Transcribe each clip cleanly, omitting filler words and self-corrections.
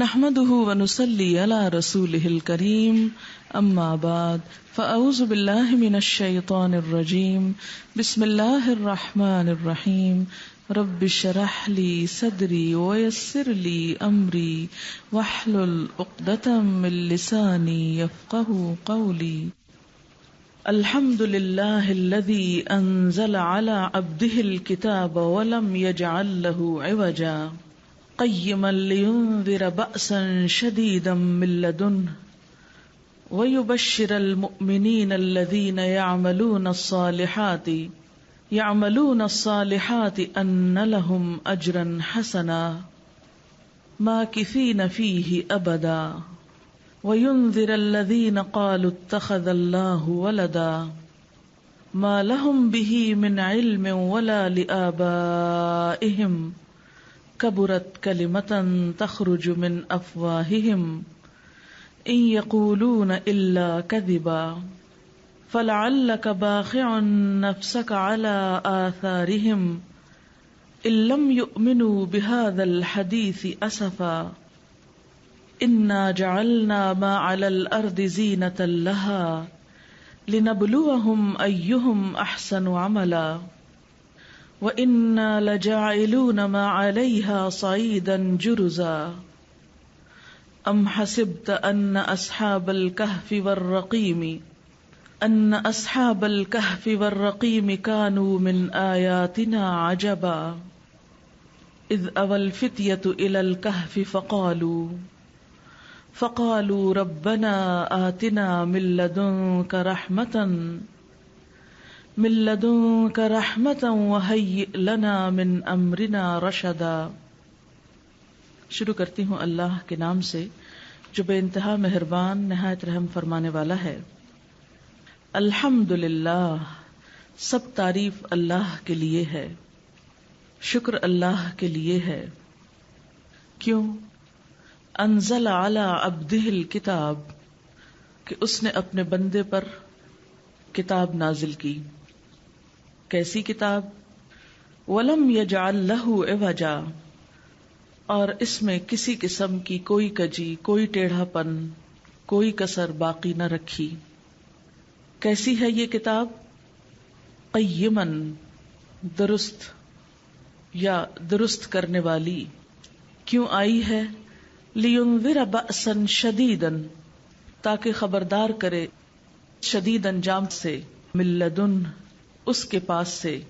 نحمده ونصلي على رسوله الكريم اما بعد فاعوذ بالله من الشيطان الرجيم بسم الله الرحمن الرحيم رب اشرح لي صدري ويسر لي امري واحلل عقدة من لساني يفقهوا قولي الحمد لله الذي انزل على عبده الكتاب ولم يجعل له عوجا قيما لينذر بأسا شديدا من لدنه ويبشر المؤمنين الذين يعملون الصالحات أن لهم أجرا حسنا ماكثين فيه أبدا وينذر الذين قالوا اتخذ الله ولدا ما لهم به من علم ولا لآبائهم كبرت كلمة تخرج من أفواههم إن يقولون إلا كذبا فلعلك باخع نفسك على آثارهم إن لم يؤمنوا بهذا الحديث أسفا إنا جعلنا ما على الأرض زينة لها لنبلوهم أيهم أحسن عملا وَإِنَّا لَجَاعِلُونَ مَا عَلَيْهَا صَعِيدًا جُرُزًا أَمْ حَسِبْتَ أَنَّ أَصْحَابَ الْكَهْفِ وَالرَّقِيمِ كَانُوا مِنْ آيَاتِنَا عَجَبًا إِذْ أَوَى الْفِتْيَةُ إِلَى الْكَهْفِ فَقَالُوا رَبَّنَا آتِنَا من لدنك رحمة وهيئ لنا من امرنا رشدا۔ شروع کرتی ہوں اللہ کے نام سے جو بے انتہا مہربان نہایت رحم فرمانے والا ہے۔ الحمدللہ، سب تعریف اللہ کے لیے ہے، شکر اللہ کے لیے ہے۔ کیوں؟ انزل علی عبدہ الکتاب، کہ اس نے اپنے بندے پر کتاب نازل کی۔ کیسی کتاب؟ وَلَمْ يَجْعَلْ لَهُ عِوَجًا، اور اس میں کسی قسم کی کوئی کجی، کوئی ٹیڑھا پن، کوئی کسر باقی نہ رکھی۔ کیسی ہے یہ کتاب؟ قیماً، درست یا درست کرنے والی۔ کیوں آئی ہے؟ لِيُنذِرَ بَأْسًا شَدِيدًا، تاکہ خبردار کرے شدید انجام سے، من لدن، اس کے پاس سے۔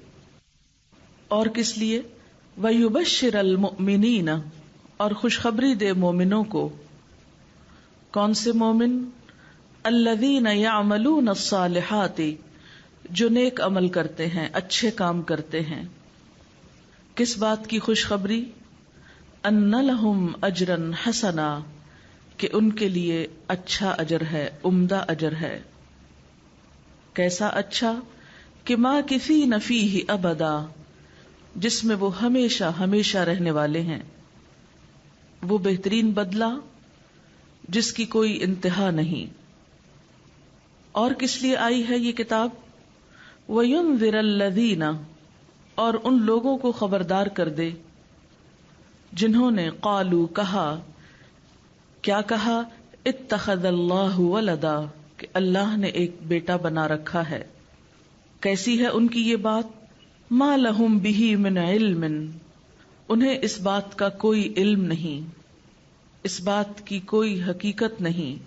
اور کس لیے؟ وَيُبَشِّرَ الْمُؤْمِنِينَ، اور خوشخبری دے مومنوں کو۔ کون سے مومن؟ الَّذِينَ يَعْمَلُونَ الصَّالِحَاتِ، جو نیک عمل کرتے ہیں، اچھے کام کرتے ہیں۔ کس بات کی خوشخبری؟ أَنَّ لَهُمْ أَجْرًا حَسَنًا، کہ ان کے لیے اچھا اجر ہے، عمدہ اجر ہے۔ کیسا اچھا؟ کہ ماکثین فیہ ابدا، جس میں وہ ہمیشہ ہمیشہ رہنے والے ہیں۔ وہ بہترین بدلہ جس کی کوئی انتہا نہیں۔ اور کس لیے آئی ہے یہ کتاب؟ وَيُنذِرَ الَّذِينَ، اور ان لوگوں کو خبردار کر دے جنہوں نے قالوا کہا، کیا کہا؟ اتخذ اللہ ولدا، کہ اللہ نے ایک بیٹا بنا رکھا ہے۔ کیسی ہے ان کی یہ بات؟ ما لہم بہ من علم، انہیں اس بات کا کوئی علم نہیں، اس بات کی کوئی حقیقت نہیں۔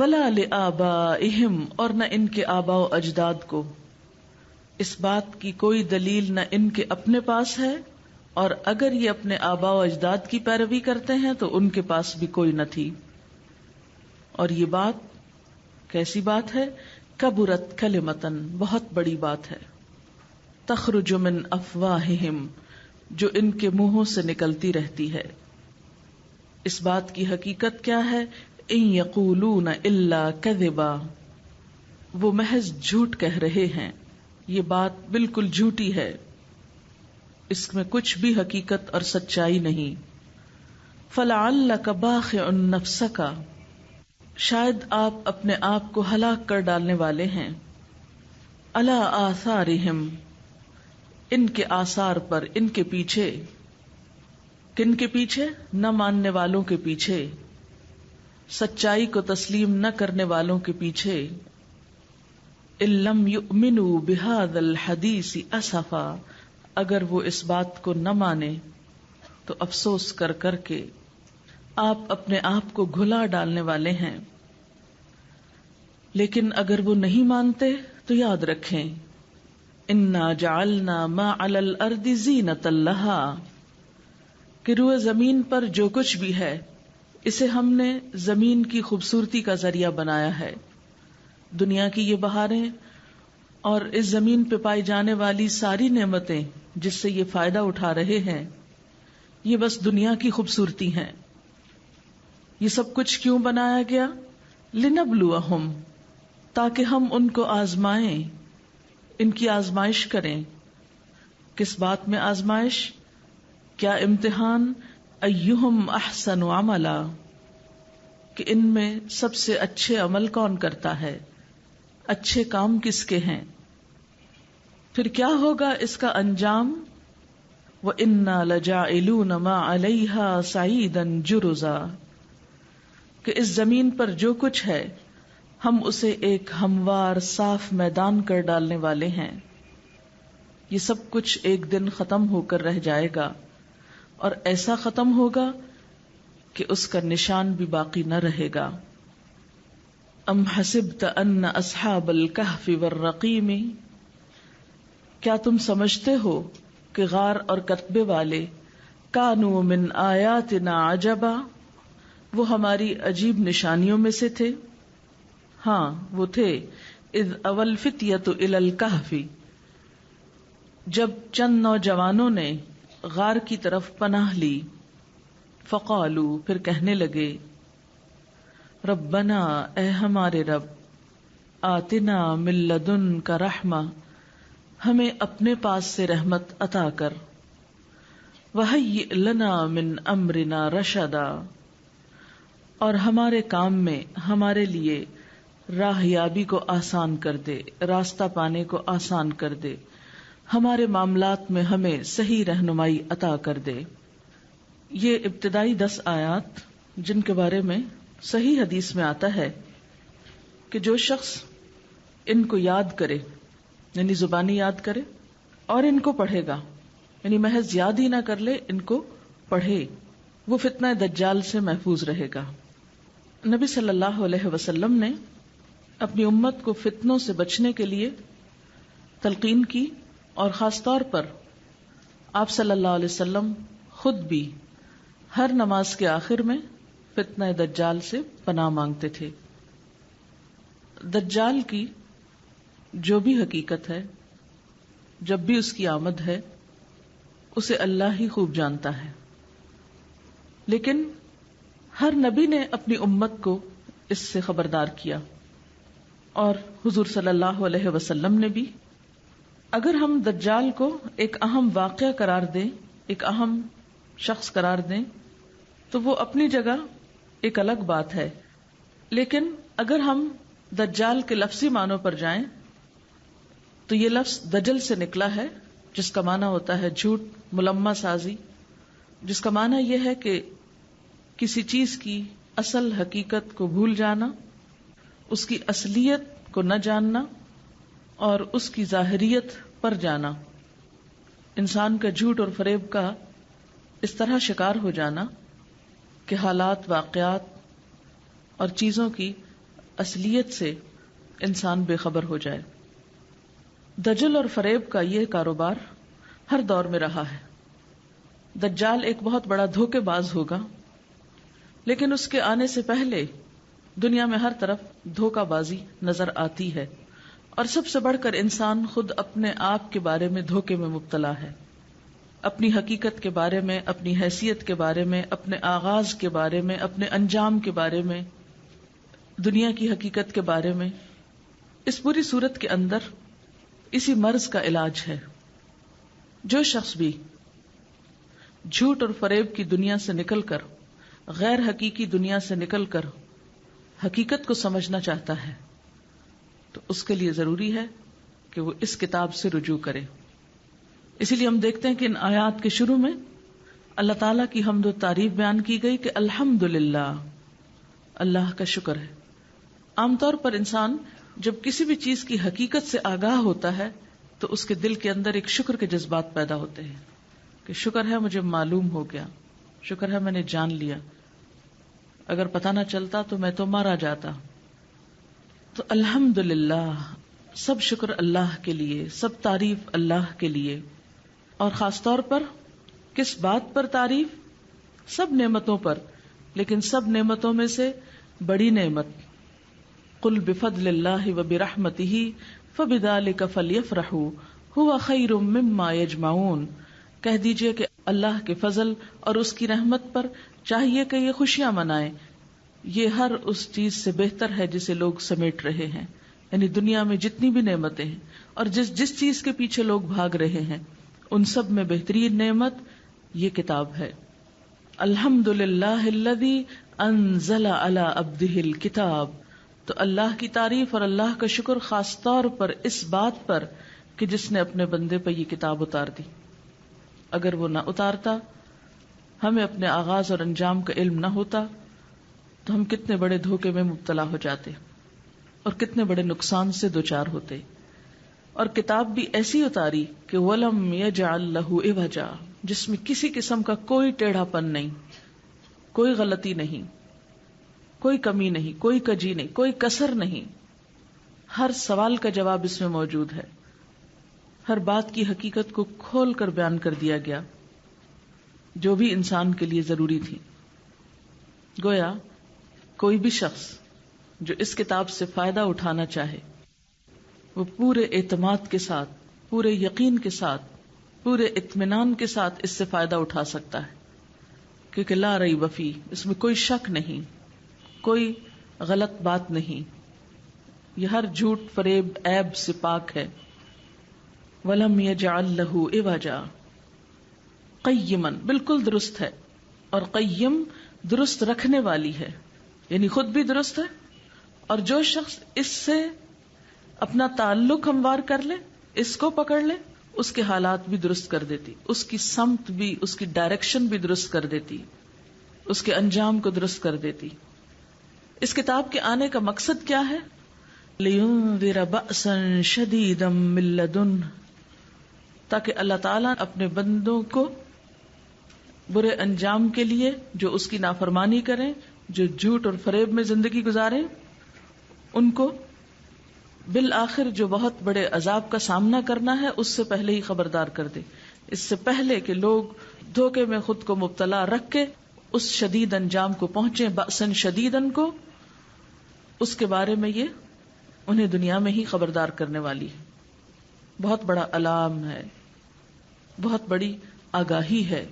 ولا لآبائہم، اور نہ ان کے آباء و اجداد کو، اس بات کی کوئی دلیل نہ ان کے اپنے پاس ہے، اور اگر یہ اپنے آباء و اجداد کی پیروی کرتے ہیں تو ان کے پاس بھی کوئی نہ تھی۔ اور یہ بات کیسی بات ہے؟ کبرت کلمتن، بہت بڑی بات ہے۔ تخرج من افواہہم، جو ان کے منہوں سے نکلتی رہتی ہے۔ اس بات کی حقیقت کیا ہے؟ ان یقولون الا کذبا، وہ محض جھوٹ کہہ رہے ہیں، یہ بات بالکل جھوٹی ہے، اس میں کچھ بھی حقیقت اور سچائی نہیں۔ فلعلک باخع نفسک، شاید آپ اپنے آپ کو ہلاک کر ڈالنے والے ہیں، علی آثارہم، ان کے آثار پر، ان کے پیچھے، کن کے پیچھے؟ نہ ماننے والوں کے پیچھے، سچائی کو تسلیم نہ کرنے والوں کے پیچھے. ان لم یؤمنوا بہذا الحدیث اسفا، اگر وہ اس بات کو نہ مانے تو افسوس کر کر کے آپ اپنے آپ کو گھلا ڈالنے والے ہیں. لیکن اگر وہ نہیں مانتے تو یاد رکھیں انا جعلنا ما علی الارض زینۃ لہا، کہ روئے زمین پر جو کچھ بھی ہے اسے ہم نے زمین کی خوبصورتی کا ذریعہ بنایا ہے. دنیا کی یہ بہاریں اور اس زمین پہ پائی جانے والی ساری نعمتیں جس سے یہ فائدہ اٹھا رہے ہیں، یہ بس دنیا کی خوبصورتی ہیں. یہ سب کچھ کیوں بنایا گیا؟ لنبلوہم، تاکہ ہم ان کو آزمائیں، ان کی آزمائش کریں. کس بات میں آزمائش؟ کیا امتحان؟ ایہم احسن عملا، کہ ان میں سب سے اچھے عمل کون کرتا ہے، اچھے کام کس کے ہیں. پھر کیا ہوگا اس کا انجام؟ وَإِنَّا لَجَاعِلُونَ مَا عَلَيْهَا صَعِيدًا جُرُزًا، کہ اس زمین پر جو کچھ ہے ہم اسے ایک ہموار صاف میدان کر ڈالنے والے ہیں. یہ سب کچھ ایک دن ختم ہو کر رہ جائے گا، اور ایسا ختم ہوگا کہ اس کا نشان بھی باقی نہ رہے گا. ام حسبت ان اصحاب الکہف والرقیم، کیا تم سمجھتے ہو کہ غار اور کتبے والے کانوا من آیاتنا عجبا، وہ ہماری عجیب نشانیوں میں سے تھے. ہاں وہ تھے. اذ اوى الفتیۃ الی الکہف، جب چند نوجوانوں نے غار کی طرف پناہ لی. فقالوا، پھر کہنے لگے، ربنا، اے ہمارے رب، آتنا من لدنک رحمہ، ہمیں اپنے پاس سے رحمت عطا کر. وہیئ لنا من امرنا رشدا، اور ہمارے کام میں ہمارے لیے راہ یابی کو آسان کر دے، راستہ پانے کو آسان کر دے، ہمارے معاملات میں ہمیں صحیح رہنمائی عطا کر دے. یہ ابتدائی 10 آیات جن کے بارے میں صحیح حدیث میں آتا ہے کہ جو شخص ان کو یاد کرے، یعنی زبانی یاد کرے اور ان کو پڑھے گا، یعنی محض یاد ہی نہ کر لے، ان کو پڑھے، وہ فتنہ دجال سے محفوظ رہے گا. نبی صلی اللہ علیہ وسلم نے اپنی امت کو فتنوں سے بچنے کے لیے تلقین کی، اور خاص طور پر آپ صلی اللہ علیہ وسلم خود بھی ہر نماز کے آخر میں فتنہ دجال سے پناہ مانگتے تھے. دجال کی جو بھی حقیقت ہے، جب بھی اس کی آمد ہے، اسے اللہ ہی خوب جانتا ہے. لیکن ہر نبی نے اپنی امت کو اس سے خبردار کیا، اور حضور صلی اللہ علیہ وسلم نے بھی. اگر ہم دجال کو ایک اہم واقعہ قرار دیں، ایک اہم شخص قرار دیں، تو وہ اپنی جگہ ایک الگ بات ہے. لیکن اگر ہم دجال کے لفظی معنوں پر جائیں تو یہ لفظ دجل سے نکلا ہے، جس کا معنی ہوتا ہے جھوٹ، ملمہ سازی، جس کا معنی یہ ہے کہ کسی چیز کی اصل حقیقت کو بھول جانا، اس کی اصلیت کو نہ جاننا اور اس کی ظاہریت پر جانا. انسان کا جھوٹ اور فریب کا اس طرح شکار ہو جانا کہ حالات، واقعات اور چیزوں کی اصلیت سے انسان بے خبر ہو جائے. دجل اور فریب کا یہ کاروبار ہر دور میں رہا ہے. دجال ایک بہت بڑا دھوکے باز ہوگا، لیکن اس کے آنے سے پہلے دنیا میں ہر طرف دھوکہ بازی نظر آتی ہے، اور سب سے بڑھ کر انسان خود اپنے آپ کے بارے میں دھوکے میں مبتلا ہے. اپنی حقیقت کے بارے میں، اپنی حیثیت کے بارے میں، اپنے آغاز کے بارے میں، اپنے انجام کے بارے میں، دنیا کی حقیقت کے بارے میں. اس پوری صورت کے اندر اسی مرض کا علاج ہے. جو شخص بھی جھوٹ اور فریب کی دنیا سے نکل کر، غیر حقیقی دنیا سے نکل کر حقیقت کو سمجھنا چاہتا ہے، تو اس کے لیے ضروری ہے کہ وہ اس کتاب سے رجوع کرے. اسی لیے ہم دیکھتے ہیں کہ ان آیات کے شروع میں اللہ تعالیٰ کی حمد و تعریف بیان کی گئی کہ الحمدللہ، اللہ کا شکر ہے. عام طور پر انسان جب کسی بھی چیز کی حقیقت سے آگاہ ہوتا ہے تو اس کے دل کے اندر ایک شکر کے جذبات پیدا ہوتے ہیں کہ شکر ہے مجھے معلوم ہو گیا، شکر ہے میں نے جان لیا، اگر پتہ نہ چلتا تو میں تو مارا جاتا. تو الحمدللہ، سب شکر اللہ کے لیے، سب تعریف اللہ کے لیے. اور خاص طور پر کس بات پر تعریف؟ سب نعمتوں پر، لیکن سب نعمتوں میں سے بڑی نعمت قل بفضل اللہ وبرحمتہ فبذلک فلیفرحوا ھو خیر مما یجمعون. کہہ دیجئے کہ اللہ کے فضل اور اس کی رحمت پر چاہیے کہ یہ خوشیاں منائیں، یہ ہر اس چیز سے بہتر ہے جسے لوگ سمیٹ رہے ہیں. یعنی دنیا میں جتنی بھی نعمتیں ہیں اور جس چیز کے پیچھے لوگ بھاگ رہے ہیں، ان سب میں بہترین نعمت یہ کتاب ہے. الحمدللہ الذی انزل علی عبدہ الکتاب. تو اللہ کی تعریف اور اللہ کا شکر خاص طور پر اس بات پر کہ جس نے اپنے بندے پر یہ کتاب اتار دی. اگر وہ نہ اتارتا، ہمیں اپنے آغاز اور انجام کا علم نہ ہوتا، تو ہم کتنے بڑے دھوکے میں مبتلا ہو جاتے اور کتنے بڑے نقصان سے دوچار ہوتے. اور کتاب بھی ایسی اتاری کہ وَلَمْ يَجْعَلْ لَهُ عِوَجًا، جس میں کسی قسم کا کوئی ٹیڑھا پن نہیں، کوئی غلطی نہیں، کوئی کمی نہیں، کوئی کجی نہیں، کوئی کسر نہیں. ہر سوال کا جواب اس میں موجود ہے، ہر بات کی حقیقت کو کھول کر بیان کر دیا گیا جو بھی انسان کے لیے ضروری تھی. گویا کوئی بھی شخص جو اس کتاب سے فائدہ اٹھانا چاہے وہ پورے اعتماد کے ساتھ، پورے یقین کے ساتھ، پورے اطمینان کے ساتھ اس سے فائدہ اٹھا سکتا ہے، کیونکہ لا ریب فیہ، اس میں کوئی شک نہیں، کوئی غلط بات نہیں، یہ ہر جھوٹ، فریب، عیب سے پاک ہے. وَلَمْ يَجْعَلْ لَهُ عِوَجًا قیما، بالکل درست ہے. اور قیم درست رکھنے والی ہے، یعنی خود بھی درست ہے، اور جو شخص اس سے اپنا تعلق ہموار کر لے، اس کو پکڑ لے، اس کے حالات بھی درست کر دیتی، اس کی سمت بھی، اس کی ڈائریکشن بھی درست کر دیتی، اس کے انجام کو درست کر دیتی. اس کتاب کے آنے کا مقصد کیا ہے؟ لِيُنذِرَ بَأْسًا شَدِيدًا مِّن لَّدُنْهُ، تاکہ اللہ تعالیٰ اپنے بندوں کو برے انجام کے لیے، جو اس کی نافرمانی کریں، جو جھوٹ اور فریب میں زندگی گزاریں، ان کو بالآخر جو بہت بڑے عذاب کا سامنا کرنا ہے اس سے پہلے ہی خبردار کر دے، اس سے پہلے کہ لوگ دھوکے میں خود کو مبتلا رکھ کے اس شدید انجام کو پہنچے، بأسن شدیدن کو، اس کے بارے میں یہ انہیں دنیا میں ہی خبردار کرنے والی ہے. بہت بڑا علام ہے، بہت بڑی آگاہی ہے.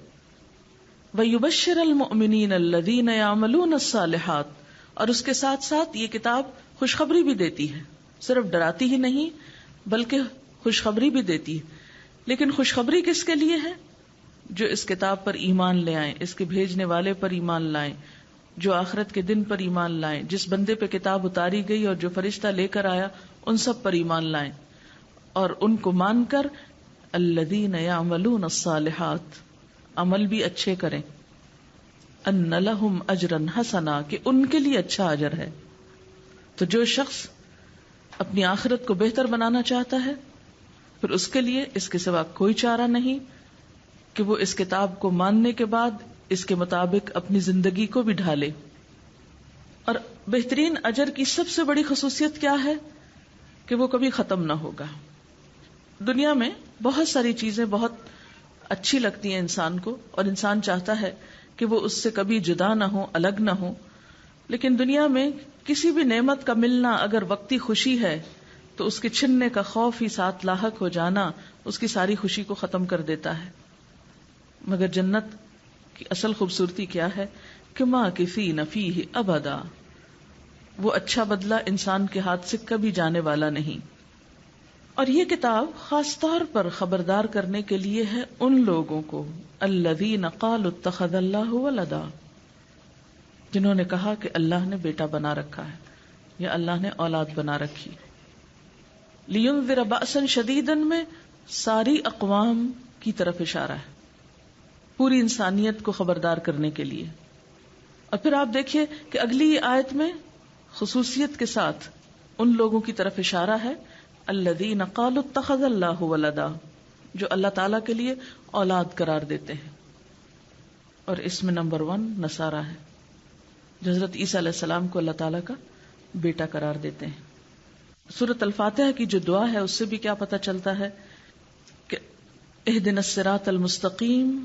وَيُبَشِّرَ الْمُؤْمِنِينَ الَّذِينَ يَعْمَلُونَ الصَّالِحَاتِ، اور اس کے ساتھ ساتھ یہ کتاب خوشخبری بھی دیتی ہے، صرف ڈراتی ہی نہیں بلکہ خوشخبری بھی دیتی ہے. لیکن خوشخبری کس کے لیے ہے؟ جو اس کتاب پر ایمان لے آئیں، اس کے بھیجنے والے پر ایمان لائیں، جو آخرت کے دن پر ایمان لائیں، جس بندے پہ کتاب اتاری گئی اور جو فرشتہ لے کر آیا ان سب پر ایمان لائیں، اور ان کو مان کر الذین یعملون الصالحات، عمل بھی اچھے کریں، ان لہم اجرا حسنا، کہ ان کے لیے اچھا اجر ہے. تو جو شخص اپنی آخرت کو بہتر بنانا چاہتا ہے پھر اس کے لیے اس کے سوا کوئی چارہ نہیں کہ وہ اس کتاب کو ماننے کے بعد اس کے مطابق اپنی زندگی کو بھی ڈھالے. اور بہترین اجر کی سب سے بڑی خصوصیت کیا ہے؟ کہ وہ کبھی ختم نہ ہوگا. دنیا میں بہت ساری چیزیں بہت اچھی لگتی ہیں انسان کو، اور انسان چاہتا ہے کہ وہ اس سے کبھی جدا نہ ہو، الگ نہ ہو. لیکن دنیا میں کسی بھی نعمت کا ملنا اگر وقتی خوشی ہے تو اس کے چھننے کا خوف ہی ساتھ لاحق ہو جانا اس کی ساری خوشی کو ختم کر دیتا ہے. مگر جنت کی اصل خوبصورتی کیا ہے؟ کہ ماکثین فیہ ابدا، وہ اچھا بدلہ انسان کے ہاتھ سے کبھی جانے والا نہیں. اور یہ کتاب خاص طور پر خبردار کرنے کے لیے ہے ان لوگوں کو الذین قالوا اتخذ اللہ ولدا، جنہوں نے کہا کہ اللہ نے بیٹا بنا رکھا ہے یا اللہ نے اولاد بنا رکھی. لینذر بأسا شدیدا میں ساری اقوام کی طرف اشارہ ہے. پوری انسانیت کو خبردار کرنے کے لیے. اور پھر آپ دیکھیے کہ اگلی آیت میں خصوصیت کے ساتھ ان لوگوں کی طرف اشارہ ہے الذین قالوا اتخذ اللہ ولدا، جو اللہ تعالیٰ کے لیے اولاد قرار دیتے ہیں. اور اس میں نمبر 1 نصارہ ہے، جو حضرت عیسیٰ علیہ السلام کو اللہ تعالیٰ کا بیٹا قرار دیتے ہیں. سورۃ الفاتحہ کی جو دعا ہے اس سے بھی کیا پتہ چلتا ہے کہ اہدنا الصراط المستقیم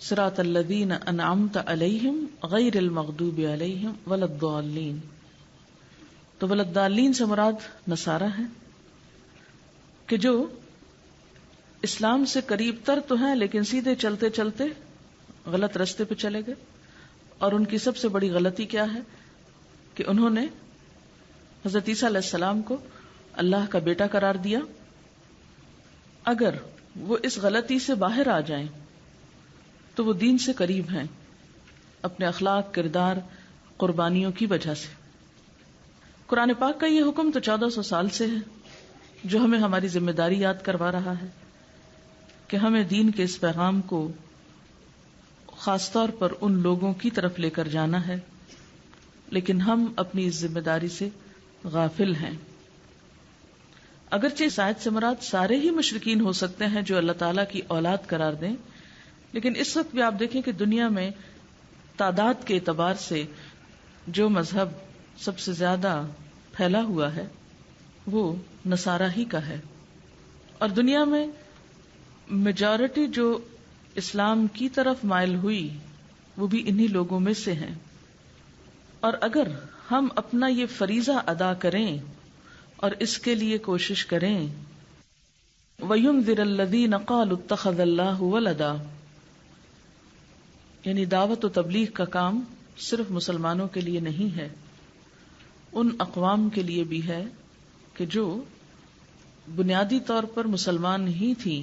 صراط الذین انعمت علیہم غیر المغضوب علیہم ولا الضالین. تو ولا الضالین سے مراد نصارہ ہے کہ جو اسلام سے قریب تر تو ہیں لیکن سیدھے چلتے چلتے غلط رستے پہ چلے گئے. اور ان کی سب سے بڑی غلطی کیا ہے کہ انہوں نے حضرت عیسیٰ علیہ السلام کو اللہ کا بیٹا قرار دیا. اگر وہ اس غلطی سے باہر آ جائیں تو وہ دین سے قریب ہیں اپنے اخلاق، کردار، قربانیوں کی وجہ سے. قرآن پاک کا یہ حکم تو 1400 سال سے ہے، جو ہمیں ہماری ذمہ داری یاد کروا رہا ہے کہ ہمیں دین کے اس پیغام کو خاص طور پر ان لوگوں کی طرف لے کر جانا ہے، لیکن ہم اپنی اس ذمہ داری سے غافل ہیں. اگرچہ اس آیت سے مراد سارے ہی مشرکین ہو سکتے ہیں جو اللہ تعالیٰ کی اولاد قرار دیں، لیکن اس وقت بھی آپ دیکھیں کہ دنیا میں تعداد کے اعتبار سے جو مذہب سب سے زیادہ پھیلا ہوا ہے وہ نصارہ ہی کا ہے. اور دنیا میں میجورٹی جو اسلام کی طرف مائل ہوئی وہ بھی انہی لوگوں میں سے ہیں. اور اگر ہم اپنا یہ فریضہ ادا کریں اور اس کے لیے کوشش کریں وَيُنذِرَ الَّذِينَ قَالُوا اتَّخَذَ اللَّهُ وَلَدًا، یعنی دعوت و تبلیغ کا کام صرف مسلمانوں کے لیے نہیں ہے، ان اقوام کے لیے بھی ہے کہ جو بنیادی طور پر مسلمان ہی تھی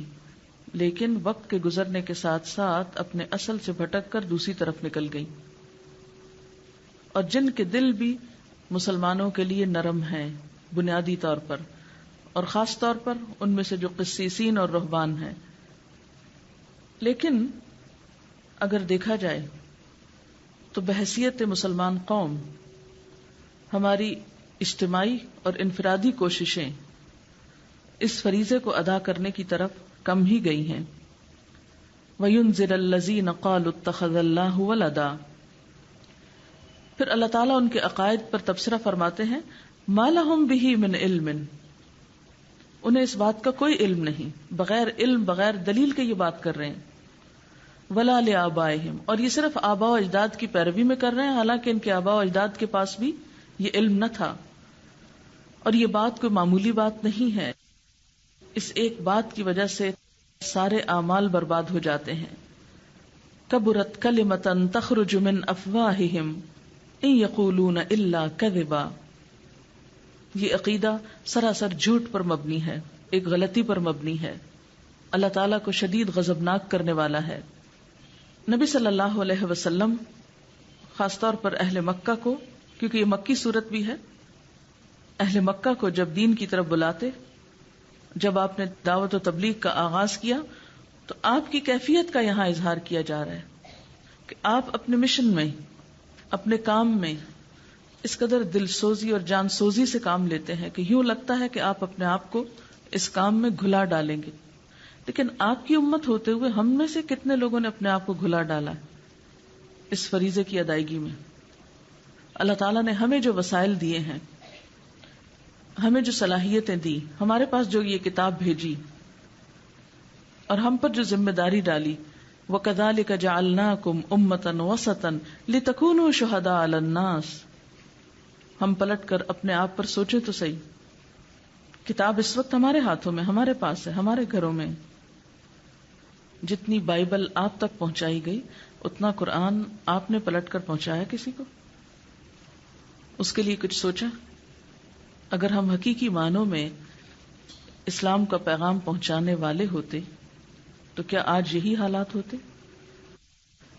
لیکن وقت کے گزرنے کے ساتھ ساتھ اپنے اصل سے بھٹک کر دوسری طرف نکل گئی، اور جن کے دل بھی مسلمانوں کے لیے نرم ہیں بنیادی طور پر، اور خاص طور پر ان میں سے جو قسیسین اور رہبان ہیں. لیکن اگر دیکھا جائے تو بحیثیت مسلمان قوم ہماری اجتماعی اور انفرادی کوششیں اس فریضے کو ادا کرنے کی طرف کم ہی گئی ہیں. وَيُنذِرَ الَّذِينَ قَالُوا اتَّخَذَ اللَّهُ وَلَدًا. پھر اللہ تعالیٰ ان کے عقائد پر تبصرہ فرماتے ہیں مَا لَهُم بِهِ مِنْ عِلْمٍ، انہیں اس بات کا کوئی علم نہیں، بغیر علم بغیر دلیل کے یہ بات کر رہے ہیں. وَلَا لِآبَائِهِمْ، اور یہ صرف آباء و اجداد کی پیروی میں کر رہے ہیں حالانکہ ان کے آباء و اجداد کے پاس بھی یہ علم نہ تھا. اور یہ بات کوئی معمولی بات نہیں ہے، اس ایک بات کی وجہ سے سارے اعمال برباد ہو جاتے ہیں. کبرت کلمۃ تخرج من افواہہم ان یقولون الا کذبا. یہ عقیدہ سراسر جھوٹ پر مبنی ہے، ایک غلطی پر مبنی ہے، اللہ تعالیٰ کو شدید غضبناک کرنے والا ہے. نبی صلی اللہ علیہ وسلم خاص طور پر اہل مکہ کو، کیونکہ یہ مکی صورت بھی ہے، اہل مکہ کو جب دین کی طرف بلاتے، جب آپ نے دعوت و تبلیغ کا آغاز کیا تو آپ کی کیفیت کا یہاں اظہار کیا جا رہا ہے کہ آپ اپنے مشن میں، اپنے کام میں اس قدر دل سوزی اور جان سوزی سے کام لیتے ہیں کہ یوں لگتا ہے کہ آپ اپنے آپ کو اس کام میں گھلا ڈالیں گے. لیکن آپ کی امت ہوتے ہوئے ہم میں سے کتنے لوگوں نے اپنے آپ کو گھلا ڈالا ہے اس فریضے کی ادائیگی میں؟ اللہ تعالیٰ نے ہمیں جو وسائل دیے ہیں، ہمیں جو صلاحیتیں دی، ہمارے پاس جو یہ کتاب بھیجی اور ہم پر جو ذمہ داری ڈالی، وَكَذَلِكَ جَعَلْنَاكُمْ أُمَّةً وَسَطًا لِتَكُونُوا شُهَدَاءَ عَلَى النَّاسِ. ہم پلٹ کر اپنے آپ پر سوچیں تو صحیح، کتاب اس وقت ہمارے ہاتھوں میں، ہمارے پاس ہے، ہمارے گھروں میں. جتنی بائبل آپ تک پہنچائی گئی اتنا قرآن آپ نے پلٹ کر پہنچایا کسی کو؟ اس کے لیے کچھ سوچا؟ اگر ہم حقیقی معنوں میں اسلام کا پیغام پہنچانے والے ہوتے تو کیا آج یہی حالات ہوتے؟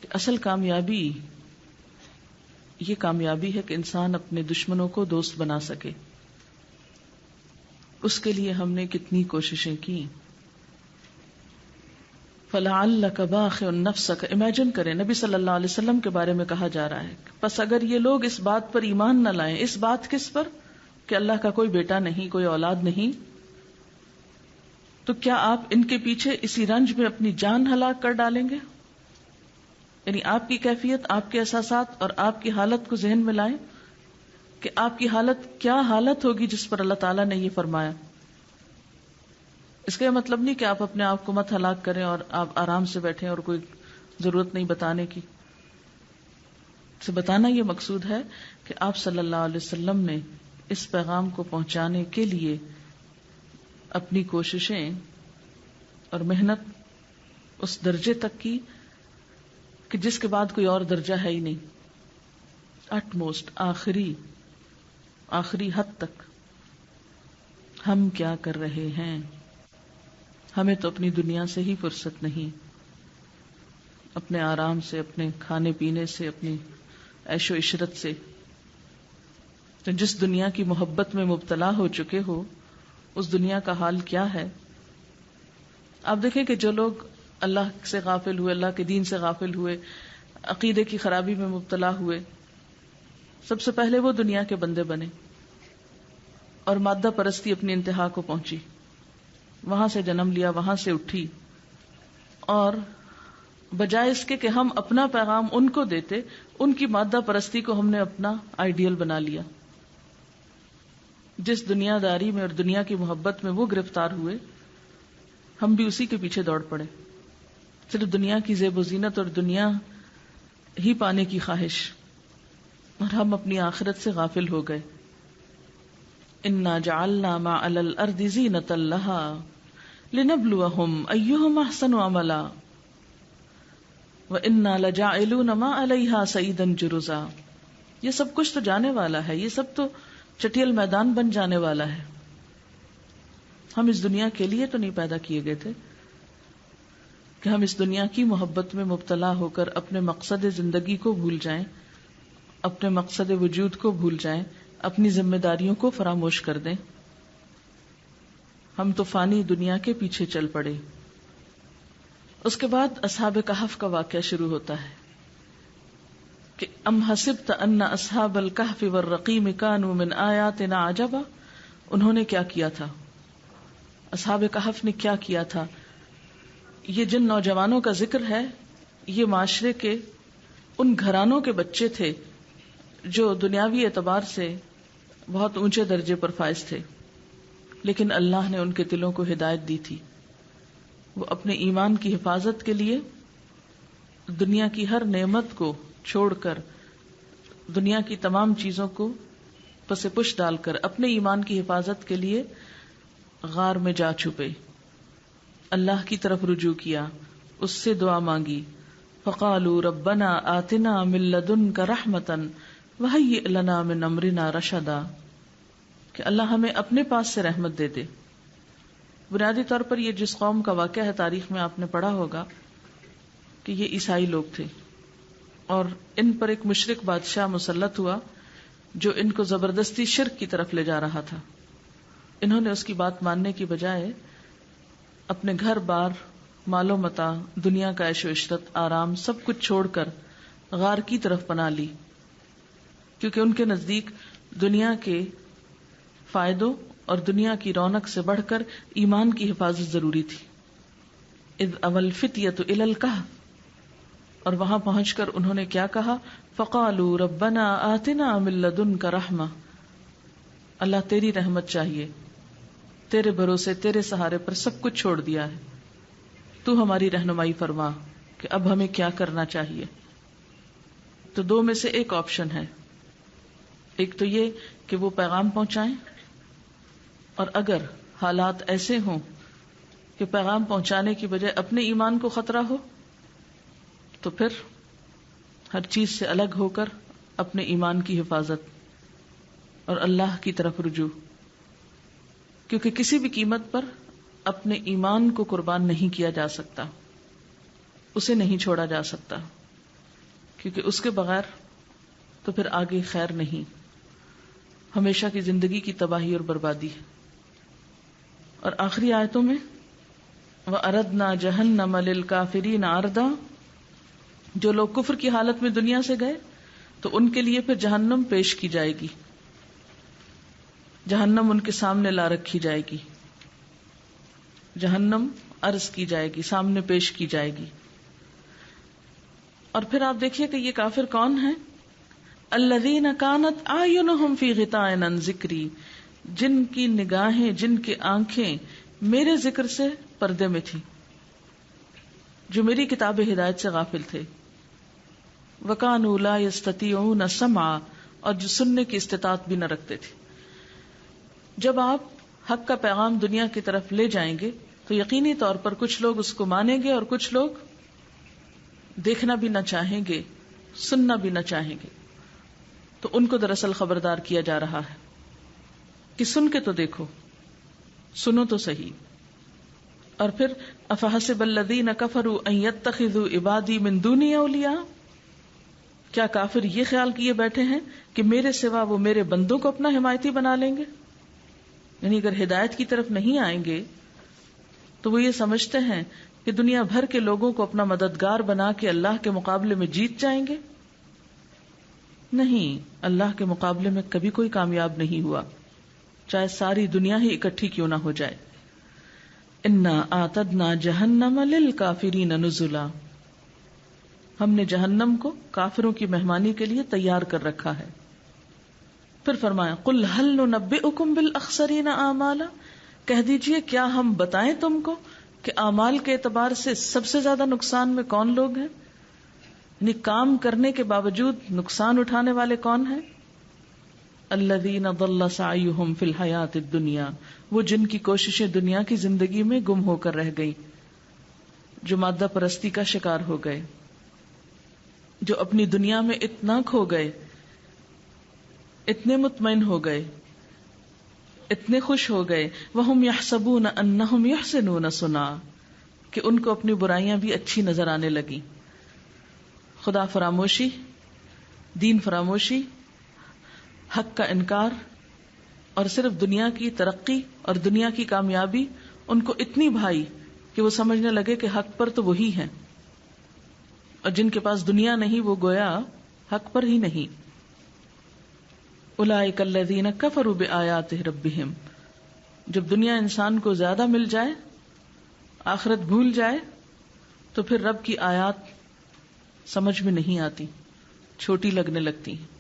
کہ اصل کامیابی یہ کامیابی ہے کہ انسان اپنے دشمنوں کو دوست بنا سکے. اس کے لیے ہم نے کتنی کوششیں کی. فَلَعَلَّكَ بَاخِعٌ نَفْسَكَ، امیجن کریں نبی صلی اللہ علیہ وسلم کے بارے میں کہا جا رہا ہے، پس اگر یہ لوگ اس بات پر ایمان نہ لائیں، اس بات کس پر کہ اللہ کا کوئی بیٹا نہیں، کوئی اولاد نہیں، تو کیا آپ ان کے پیچھے اسی رنج میں اپنی جان ہلاک کر ڈالیں گے؟ یعنی آپ کی کیفیت، آپ کے احساسات اور آپ کی حالت کو ذہن میں لائیں کہ آپ کی حالت کیا حالت ہوگی جس پر اللہ تعالیٰ نے یہ فرمایا۔ اس کا یہ مطلب نہیں کہ آپ اپنے آپ کو مت ہلاک کریں اور آپ آرام سے بیٹھیں اور کوئی ضرورت نہیں بتانے کی۔ سے بتانا یہ مقصود ہے کہ آپ صلی اللہ علیہ وسلم نے اس پیغام کو پہنچانے کے لیے اپنی کوششیں اور محنت اس درجے تک کی کہ جس کے بعد کوئی اور درجہ ہے ہی نہیں، اٹ موسٹ، آخری حد تک۔ ہم کیا کر رہے ہیں؟ ہمیں تو اپنی دنیا سے ہی فرصت نہیں، اپنے آرام سے، اپنے کھانے پینے سے، اپنی عیش و عشرت سے۔ تو جس دنیا کی محبت میں مبتلا ہو چکے ہو، اس دنیا کا حال کیا ہے؟ آپ دیکھیں کہ جو لوگ اللہ سے غافل ہوئے، اللہ کے دین سے غافل ہوئے، عقیدے کی خرابی میں مبتلا ہوئے، سب سے پہلے وہ دنیا کے بندے بنے اور مادہ پرستی اپنی انتہا کو پہنچی، وہاں سے جنم لیا، وہاں سے اٹھی، اور بجائے اس کے کہ ہم اپنا پیغام ان کو دیتے، ان کی مادہ پرستی کو ہم نے اپنا آئیڈیل بنا لیا۔ جس دنیا داری میں اور دنیا کی محبت میں وہ گرفتار ہوئے، ہم بھی اسی کے پیچھے دوڑ پڑے، صرف دنیا کی زیب و زینت اور دنیا ہی پانے کی خواہش، اور ہم اپنی آخرت سے غافل ہو گئے۔ انا جعلنا ما علی الارض زینۃ لها لنبلوہم ایہم احسن عملا وانا لجاعلون ما علیہا صعیدا جرزا۔ یہ سب کچھ تو جانے والا ہے، یہ سب تو چٹیل میدان بن جانے والا ہے۔ ہم اس دنیا کے لیے تو نہیں پیدا کیے گئے تھے کہ ہم اس دنیا کی محبت میں مبتلا ہو کر اپنے مقصد زندگی کو بھول جائیں، اپنے مقصد وجود کو بھول جائیں، اپنی ذمہ داریوں کو فراموش کر دیں۔ ہم تو فانی دنیا کے پیچھے چل پڑے۔ اس کے بعد اصحاب کہف کا واقعہ شروع ہوتا ہے کہ ام حسبت ان اصحاب الکہف والرقیم کانوا من آیاتنا عجبا، انہوں نے کیا کیا تھا، اصحاب کہف نے کیا کیا تھا۔ یہ جن نوجوانوں کا ذکر ہے، یہ معاشرے کے ان گھرانوں کے بچے تھے جو دنیاوی اعتبار سے بہت اونچے درجے پر فائز تھے، لیکن اللہ نے ان کے دلوں کو ہدایت دی تھی۔ وہ اپنے ایمان کی حفاظت کے لیے دنیا کی ہر نعمت کو چھوڑ کر، دنیا کی تمام چیزوں کو پس پش ڈال کر اپنے ایمان کی حفاظت کے لیے غار میں جا چھپے، اللہ کی طرف رجوع کیا، اس سے دعا مانگی۔ فقالوا ربنا آتنا من لدنک رحمتا وہیئ لنا من امرنا رشدا، کہ اللہ ہمیں اپنے پاس سے رحمت دے دے۔ بنیادی طور پر یہ جس قوم کا واقعہ ہے، تاریخ میں آپ نے پڑھا ہوگا کہ یہ عیسائی لوگ تھے، اور ان پر ایک مشرک بادشاہ مسلط ہوا جو ان کو زبردستی شرک کی طرف لے جا رہا تھا۔ انہوں نے اس کی بات ماننے کی بجائے اپنے گھر بار، مال و متاع، دنیا کا عیش و عشرت، آرام، سب کچھ چھوڑ کر غار کی طرف پناہ لی، کیونکہ ان کے نزدیک دنیا کے فائدوں اور دنیا کی رونق سے بڑھ کر ایمان کی حفاظت ضروری تھی۔ اذ اوى الفتية الى الكهف، اور وہاں پہنچ کر انہوں نے کیا کہا، فقالوا ربنا آتنا من لدنک رحمہ، اللہ تیری رحمت چاہیے، تیرے بھروسے، تیرے سہارے پر سب کچھ چھوڑ دیا ہے، تو ہماری رہنمائی فرما کہ اب ہمیں کیا کرنا چاہیے۔ تو دو میں سے ایک آپشن ہے، ایک تو یہ کہ وہ پیغام پہنچائیں، اور اگر حالات ایسے ہوں کہ پیغام پہنچانے کی بجائے اپنے ایمان کو خطرہ ہو تو پھر ہر چیز سے الگ ہو کر اپنے ایمان کی حفاظت اور اللہ کی طرف رجوع، کیونکہ کسی بھی قیمت پر اپنے ایمان کو قربان نہیں کیا جا سکتا، اسے نہیں چھوڑا جا سکتا، کیونکہ اس کے بغیر تو پھر آگے خیر نہیں، ہمیشہ کی زندگی کی تباہی اور بربادی ہے۔ اور آخری آیتوں میں وَأَرَدْنَا جَهَنَّمَ لِلْكَافِرِينَ عَرْضًا، جو لوگ کفر کی حالت میں دنیا سے گئے تو ان کے لیے پھر جہنم پیش کی جائے گی، جہنم ان کے سامنے لا رکھی جائے گی، جہنم عرض کی جائے گی، سامنے پیش کی جائے گی. اور پھر آپ دیکھیے کہ یہ کافر کون ہیں؟ الذین کانت اعینہم فی غطاء عن ذکری، جن کی نگاہیں، جن کی آنکھیں میرے ذکر سے پردے میں تھی، جو میری کتاب ہدایت سے غافل تھے. وَكَانُوا لَا يَسْتَطِيعُونَ السَّمْعَ، اور جو سننے کی استطاعت بھی نہ رکھتے تھے. جب آپ حق کا پیغام دنیا کی طرف لے جائیں گے تو یقینی طور پر کچھ لوگ اس کو مانیں گے اور کچھ لوگ دیکھنا بھی نہ چاہیں گے، سننا بھی نہ چاہیں گے. تو ان کو دراصل خبردار کیا جا رہا ہے کہ سن کے تو دیکھو، سنو تو صحیح. اور پھر افحسب الذین کفروا ان یتخذوا عبادی من دونی اولیاء، کیا کافر یہ خیال کیے بیٹھے ہیں کہ میرے سوا وہ میرے بندوں کو اپنا حمایتی بنا لیں گے؟ یعنی اگر ہدایت کی طرف نہیں آئیں گے تو وہ یہ سمجھتے ہیں کہ دنیا بھر کے لوگوں کو اپنا مددگار بنا کے اللہ کے مقابلے میں جیت جائیں گے. نہیں، اللہ کے مقابلے میں کبھی کوئی کامیاب نہیں ہوا، چاہے ساری دنیا ہی اکٹھی کیوں نہ ہو جائے. انا اعتدنا جہنم للکافرین نزلا، ہم نے جہنم کو کافروں کی مہمانی کے لیے تیار کر رکھا ہے. پھر فرمایا قل هل ننبئکم بالاخسرین اعمالا، کہہ دیجئے کیا ہم بتائیں تم کو کہ اعمال کے اعتبار سے سب سے زیادہ نقصان میں کون لوگ ہیں، یعنی کام کرنے کے باوجود نقصان اٹھانے والے کون ہیں؟ الذین ضل سعیہم فی الحیاۃ الدنیا، وہ جن کی کوششیں دنیا کی زندگی میں گم ہو کر رہ گئی، جو مادہ پرستی کا شکار ہو گئے، جو اپنی دنیا میں اتنا کھو گئے، اتنے مطمئن ہو گئے، اتنے خوش ہو گئے. وَهُمْ يَحْسَبُونَ أَنَّهُمْ يُحْسِنُونَ صُنْعًا، کہ ان کو اپنی برائیاں بھی اچھی نظر آنے لگی. خدا فراموشی، دین فراموشی، حق کا انکار اور صرف دنیا کی ترقی اور دنیا کی کامیابی ان کو اتنی بھائی کہ وہ سمجھنے لگے کہ حق پر تو وہی ہیں، اور جن کے پاس دنیا نہیں وہ گویا حق پر ہی نہیں. اولئک الذین کفروا بآیات ربہم، جب دنیا انسان کو زیادہ مل جائے، آخرت بھول جائے، تو پھر رب کی آیات سمجھ میں نہیں آتی، چھوٹی لگنے لگتی ہیں،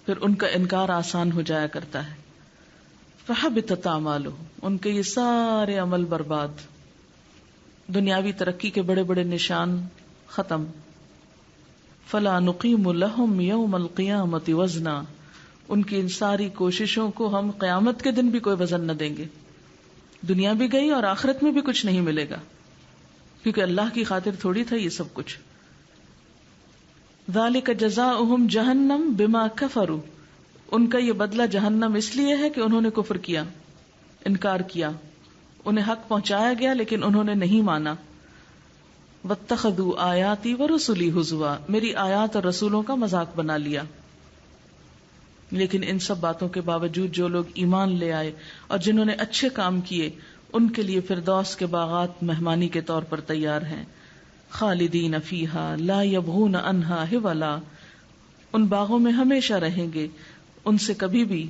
پھر ان کا انکار آسان ہو جایا کرتا ہے. فحبطت اعمالہم، ان کے یہ سارے عمل برباد، دنیاوی ترقی کے بڑے بڑے نشان ختم. فلا نقیم لہم یوم القیامۃ وزنا، ان کی ان ساری کوششوں کو ہم قیامت کے دن بھی کوئی وزن نہ دیں گے. دنیا بھی گئی اور آخرت میں بھی کچھ نہیں ملے گا، کیونکہ اللہ کی خاطر تھوڑی تھا یہ سب کچھ. ذالک جزاؤہم جہنم بما کفروا، ان کا یہ بدلہ جہنم اس لیے ہے کہ انہوں نے کفر کیا، انکار کیا، انہیں حق پہنچایا گیا لیکن انہوں نے نہیں مانا. واتخذوا آیاتی ورسلی ہزوا، میری آیات اور رسولوں کا مذاق بنا لیا. لیکن ان سب باتوں کے باوجود جو لوگ ایمان لے آئے اور جنہوں نے اچھے کام کیے، ان کے لیے فردوس کے باغات مہمانی کے طور پر تیار ہیں. خالدین فیہا لا یبغون عنہا حولا، ان باغوں میں ہمیشہ رہیں گے، ان سے کبھی بھی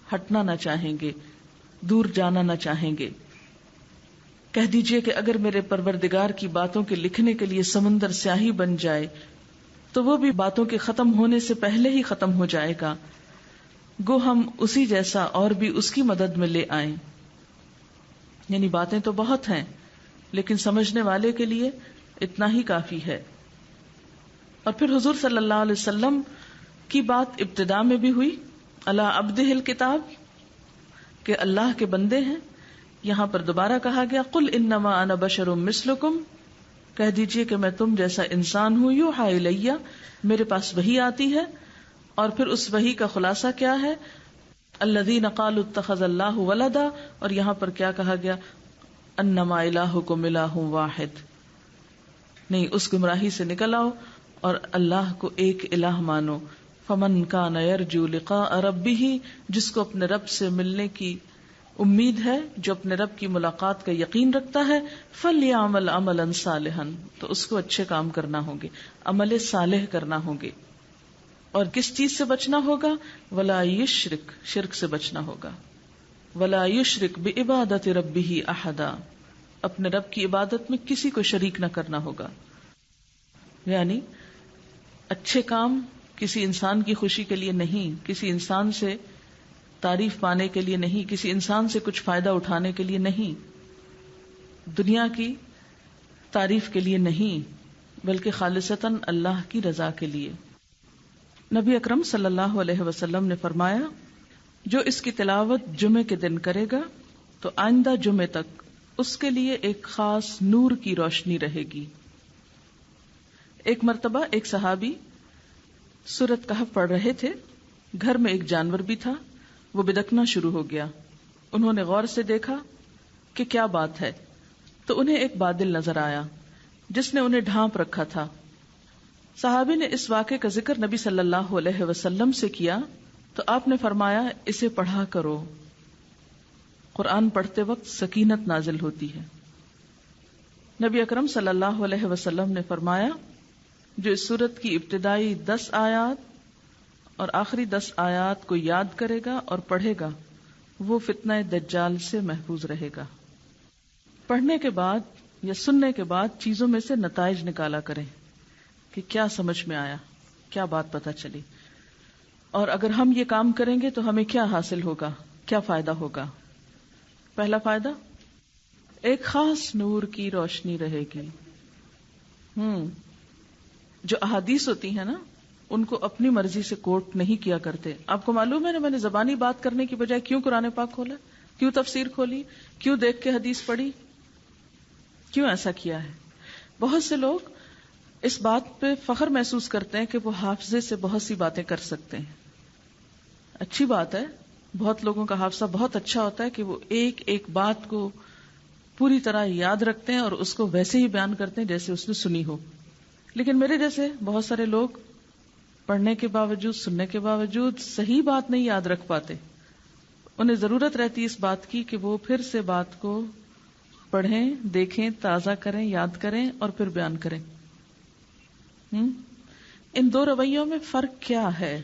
ہٹنا نہ چاہیں گے، دور جانا نہ چاہیں گے. کہہ دیجئے کہ اگر میرے پروردگار کی باتوں کے لکھنے کے لیے سمندر سیاہی بن جائے تو وہ بھی باتوں کے ختم ہونے سے پہلے ہی ختم ہو جائے گا، گو ہم اسی جیسا اور بھی اس کی مدد میں لے آئیں. یعنی باتیں تو بہت ہیں لیکن سمجھنے والے کے لیے اتنا ہی کافی ہے. اور پھر حضور صلی اللہ علیہ وسلم کی بات ابتدا میں بھی ہوئی، علی عبدہ الکتاب، کہ اللہ کے بندے ہیں. یہاں پر دوبارہ کہا گیا قل انما انا بشر مثلکم، کہہ دیجئے کہ میں تم جیسا انسان ہوں. یوحی الی، میرے پاس وحی آتی ہے. اور پھر اس وحی کا خلاصہ کیا ہے؟ الذین قالوا اتخذ اللہ ولدا، اور یہاں پر کیا کہا گیا؟ انما الہکم الہ واحد. نہیں، اس گمراہی سے نکل آؤ اور اللہ کو ایک الہ مانو. فمن کان یرجو لقاء ربہ، جس کو اپنے رب سے ملنے کی امید ہے جو اپنے رب کی ملاقات کا یقین رکھتا ہے، فَلْيَعْمَلْ عَمَلًا صَالِحًا، تو اس کو اچھے کام کرنا ہوں گے، عمل صالح کرنا ہوں گے. اور کس چیز سے بچنا ہوگا؟ وَلَا يُشْرِكْ، شرک سے بچنا ہوگا. وَلَا يُشْرِكْ بِعِبَادَةِ رَبِّهِ أَحَدًا، اپنے رب کی عبادت میں کسی کو شریک نہ کرنا ہوگا. یعنی اچھے کام کسی انسان کی خوشی کے لیے نہیں، کسی انسان سے تعریف پانے کے لیے نہیں، کسی انسان سے کچھ فائدہ اٹھانے کے لیے نہیں، دنیا کی تعریف کے لیے نہیں، بلکہ خالصتاً اللہ کی رضا کے لیے. نبی اکرم صلی اللہ علیہ وسلم نے فرمایا، جو اس کی تلاوت جمعے کے دن کرے گا تو آئندہ جمعے تک اس کے لیے ایک خاص نور کی روشنی رہے گی. ایک مرتبہ ایک صحابی سورۃ کہف پڑھ رہے تھے، گھر میں ایک جانور بھی تھا، وہ بدکنا شروع ہو گیا. انہوں نے غور سے دیکھا کہ کیا بات ہے، تو انہیں ایک بادل نظر آیا جس نے انہیں ڈھانپ رکھا تھا. صحابی نے اس واقعے کا ذکر نبی صلی اللہ علیہ وسلم سے کیا تو آپ نے فرمایا، اسے پڑھا کرو. قرآن پڑھتے وقت سکینت نازل ہوتی ہے. نبی اکرم صلی اللہ علیہ وسلم نے فرمایا، جو اس سورت کی ابتدائی 10 آیات اور آخری 10 آیات کو یاد کرے گا اور پڑھے گا، وہ فتنہ دجال سے محفوظ رہے گا. پڑھنے کے بعد یا سننے کے بعد چیزوں میں سے نتائج نکالا کریں کہ کیا سمجھ میں آیا، کیا بات پتہ چلی، اور اگر ہم یہ کام کریں گے تو ہمیں کیا حاصل ہوگا، کیا فائدہ ہوگا. پہلا فائدہ، ایک خاص نور کی روشنی رہے گی. جو احادیث ہوتی ہیں نا، ان کو اپنی مرضی سے کوٹ نہیں کیا کرتے. آپ کو معلوم ہے نا، میں نے زبانی بات کرنے کی بجائے کیوں قرآن پاک کھولا، کیوں تفسیر کھولی، کیوں دیکھ کے حدیث پڑھی، کیوں ایسا کیا ہے. بہت سے لوگ اس بات پہ فخر محسوس کرتے ہیں کہ وہ حافظے سے بہت سی باتیں کر سکتے ہیں. اچھی بات ہے، بہت لوگوں کا حافظہ بہت اچھا ہوتا ہے کہ وہ ایک ایک بات کو پوری طرح یاد رکھتے ہیں اور اس کو ویسے ہی بیان کرتے ہیں جیسے اس نے سنی ہو. لیکن میرے جیسے بہت سارے لوگ پڑھنے کے باوجود، سننے کے باوجود صحیح بات نہیں یاد رکھ پاتے. انہیں ضرورت رہتی اس بات کی کہ وہ پھر سے بات کو پڑھیں، دیکھیں، تازہ کریں، یاد کریں اور پھر بیان کریں. ان دو رویوں میں فرق کیا ہے؟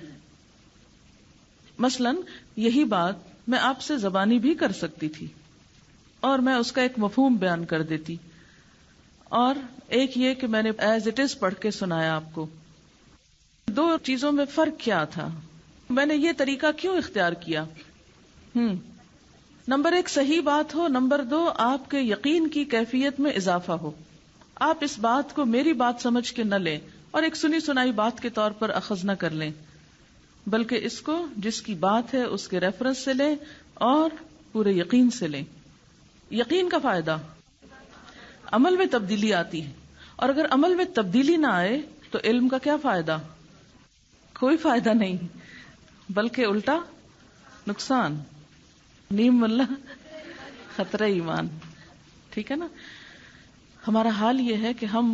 مثلا یہی بات میں آپ سے زبانی بھی کر سکتی تھی اور میں اس کا ایک مفہوم بیان کر دیتی، اور ایک یہ کہ میں نے ایز اٹ از پڑھ کے سنایا آپ کو. دو چیزوں میں فرق کیا تھا؟ میں نے یہ طریقہ کیوں اختیار کیا؟ نمبر 1 صحیح بات ہو، نمبر 2 آپ کے یقین کی کیفیت میں اضافہ ہو. آپ اس بات کو میری بات سمجھ کے نہ لیں اور ایک سنی سنائی بات کے طور پر اخذ نہ کر لیں، بلکہ اس کو جس کی بات ہے اس کے ریفرنس سے لیں اور پورے یقین سے لیں. یقین کا فائدہ، عمل میں تبدیلی آتی ہے، اور اگر عمل میں تبدیلی نہ آئے تو علم کا کیا فائدہ؟ کوئی فائدہ نہیں، بلکہ الٹا نقصان. نیم اللہ خطرہ ایمان. ٹھیک ہے نا؟ ہمارا حال یہ ہے کہ ہم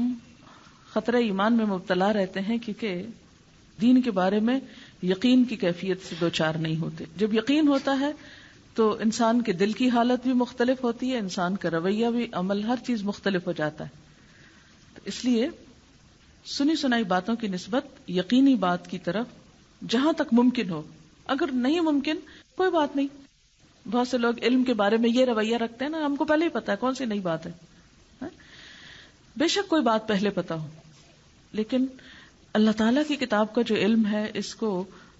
خطرہ ایمان میں مبتلا رہتے ہیں کیونکہ دین کے بارے میں یقین کی کیفیت سے دوچار نہیں ہوتے. جب یقین ہوتا ہے تو انسان کے دل کی حالت بھی مختلف ہوتی ہے، انسان کا رویہ بھی، عمل، ہر چیز مختلف ہو جاتا ہے. تو اس لیے سنی سنائی باتوں کی نسبت یقینی بات کی طرف جہاں تک ممکن ہو. اگر نہیں ممکن کوئی بات نہیں. بہت سے لوگ علم کے بارے میں یہ رویہ رکھتے ہیں نا، ہم کو پہلے ہی پتا ہے کون سی نئی بات ہے. بے شک کوئی بات پہلے پتا ہو، لیکن اللہ تعالیٰ کی کتاب کا جو علم ہے، اس کو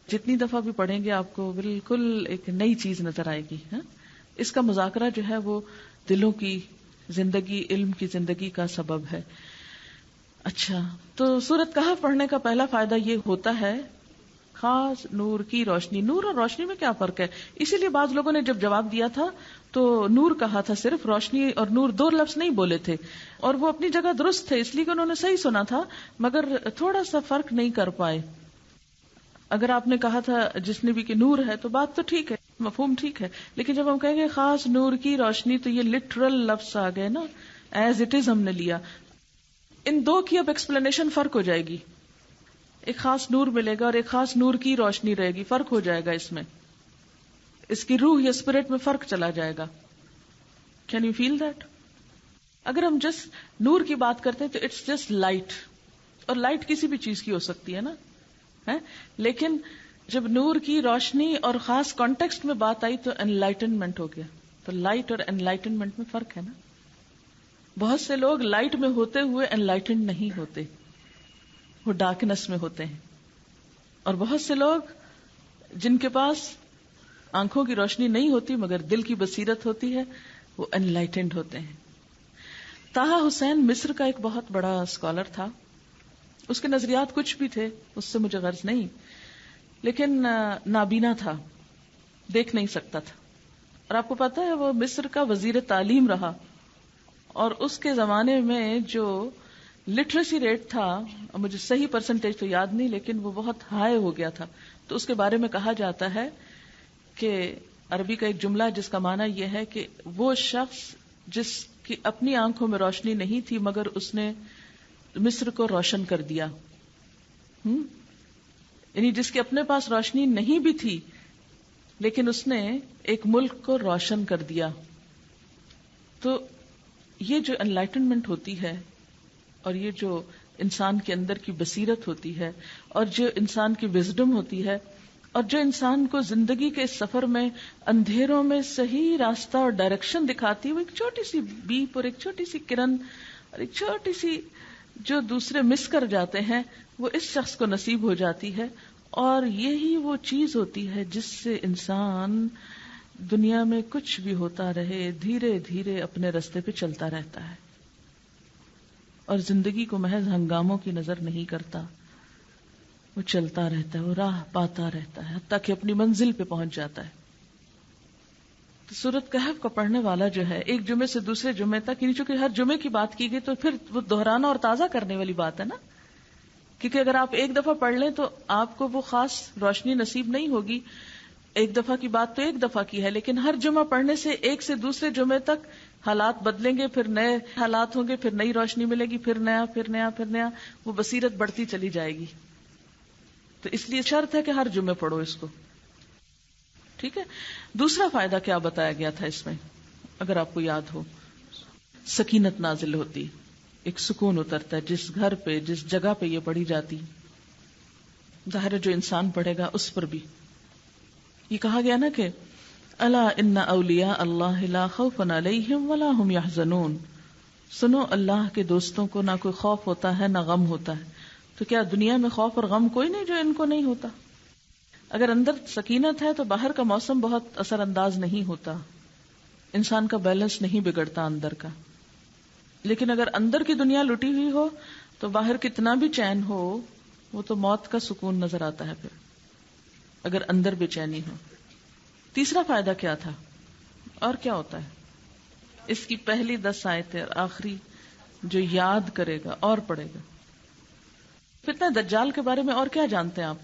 جتنی دفعہ بھی پڑھیں گے آپ کو بالکل ایک نئی چیز نظر آئے گی. اس کا مذاکرہ جو ہے وہ دلوں کی زندگی، علم کی زندگی کا سبب ہے. اچھا، تو سورۃ کہف پڑھنے کا پہلا فائدہ یہ ہوتا ہے خاص نور کی روشنی. نور اور روشنی میں کیا فرق ہے؟ اسی لیے بعض لوگوں نے جب جواب دیا تھا تو نور کہا تھا، صرف روشنی اور نور 2 لفظ نہیں بولے تھے، اور وہ اپنی جگہ درست تھے، اس لیے کہ انہوں نے صحیح سنا تھا، مگر تھوڑا سا فرق نہیں کر پائے. اگر آپ نے کہا تھا جس نے بھی کہ نور ہے تو بات تو ٹھیک ہے، مفہوم ٹھیک ہے، لیکن جب ہم کہیں گے خاص نور کی روشنی تو یہ لٹرل لفظ آ گئے نا، ایز اٹ از ہم نے لیا. ان دو کی اب ایکسپلینیشن فرق ہو جائے گی. ایک خاص نور ملے گا اور ایک خاص نور کی روشنی رہے گی، فرق ہو جائے گا اس میں. اس کی روح یا اسپرٹ میں فرق چلا جائے گا. Can you feel that? اگر ہم جسٹ نور کی بات کرتے ہیں تو اٹس جسٹ لائٹ، اور لائٹ کسی بھی چیز کی ہو سکتی ہے نا، لیکن جب نور کی روشنی اور خاص کانٹیکسٹ میں بات آئی تو انلائٹنمنٹ ہو گیا. تو لائٹ اور انلائٹنمنٹ میں فرق ہے نا. بہت سے لوگ لائٹ میں ہوتے ہوئے انلائٹنڈ نہیں ہوتے، وہ ڈارکنس میں ہوتے ہیں. اور بہت سے لوگ جن کے پاس آنکھوں کی روشنی نہیں ہوتی مگر دل کی بصیرت ہوتی ہے، وہ انلائٹنڈ ہوتے ہیں. طٰہٰ حسین مصر کا ایک بہت بڑا اسکالر تھا. اس کے نظریات کچھ بھی تھے، اس سے مجھے غرض نہیں، لیکن نابینا تھا، دیکھ نہیں سکتا تھا. اور آپ کو پتا ہے وہ مصر کا وزیر تعلیم رہا، اور اس کے زمانے میں جو لٹریسی ریٹ تھا، مجھے صحیح پرسنٹیج تو یاد نہیں، لیکن وہ بہت ہائی ہو گیا تھا. تو اس کے بارے میں کہا جاتا ہے کہ عربی کا ایک جملہ جس کا معنی یہ ہے کہ وہ شخص جس کی اپنی آنکھوں میں روشنی نہیں تھی مگر اس نے مصر کو روشن کر دیا. یعنی جس کے اپنے پاس روشنی نہیں بھی تھی لیکن اس نے ایک ملک کو روشن کر دیا. تو یہ جو انلائٹنمنٹ ہوتی ہے، اور یہ جو انسان کے اندر کی بصیرت ہوتی ہے، اور جو انسان کی وزڈم ہوتی ہے، اور جو انسان کو زندگی کے سفر میں اندھیروں میں صحیح راستہ اور ڈائریکشن دکھاتی ہے، وہ ایک چھوٹی سی بیپ اور ایک چھوٹی سی کرن اور ایک چھوٹی سی جو دوسرے مس کر جاتے ہیں، وہ اس شخص کو نصیب ہو جاتی ہے. اور یہی وہ چیز ہوتی ہے جس سے انسان دنیا میں کچھ بھی ہوتا رہے دھیرے دھیرے اپنے رستے پہ چلتا رہتا ہے، اور زندگی کو محض ہنگاموں کی نظر نہیں کرتا. وہ چلتا رہتا ہے، وہ راہ پاتا رہتا ہے حتیٰ کہ اپنی منزل پہ پہنچ جاتا ہے. تو سورۃ کہف کا پڑھنے والا جو ہے ایک جمعے سے دوسرے جمعے تک، یعنی چونکہ ہر جمعے کی بات کی گئی تو پھر وہ دہرانا اور تازہ کرنے والی بات ہے نا. کیونکہ اگر آپ ایک دفعہ پڑھ لیں تو آپ کو وہ خاص روشنی نصیب نہیں ہوگی. ایک دفعہ کی بات تو ایک دفعہ کی ہے، لیکن ہر جمعہ پڑھنے سے ایک سے دوسرے جمعے تک حالات بدلیں گے، پھر نئے حالات ہوں گے، پھر نئی روشنی ملے گی، پھر نیا پھر نیا پھر نیا، وہ بصیرت بڑھتی چلی جائے گی. تو اس لیے شرط ہے کہ ہر جمعے پڑھو اس کو. ٹھیک ہے. دوسرا فائدہ کیا بتایا گیا تھا اس میں، اگر آپ کو یاد ہو، سکینت نازل ہوتی، ایک سکون اترتا ہے جس گھر پہ جس جگہ پہ یہ پڑھی جاتی. ظاہر ہے جو انسان پڑھے گا اس پر بھی یہ کہا گیا نا کہ الا ان اولیاء اللہ لا خوف علیہم ولا هم يحزنون. سنو اللہ کے دوستوں کو نہ کوئی خوف ہوتا ہے نہ غم ہوتا ہے. تو کیا دنیا میں خوف اور غم کوئی نہیں جو ان کو نہیں ہوتا؟ اگر اندر سکینت ہے تو باہر کا موسم بہت اثر انداز نہیں ہوتا، انسان کا بیلنس نہیں بگڑتا اندر کا. لیکن اگر اندر کی دنیا لٹی ہوئی ہو تو باہر کتنا بھی چین ہو وہ تو موت کا سکون نظر آتا ہے پھر، اگر اندر بے چینی ہو. تیسرا فائدہ کیا تھا اور کیا ہوتا ہے؟ اس کی پہلی 10 آیتیں اور آخری جو یاد کرے گا اور پڑھے گا. فتنہ دجال کے بارے میں اور کیا جانتے ہیں آپ؟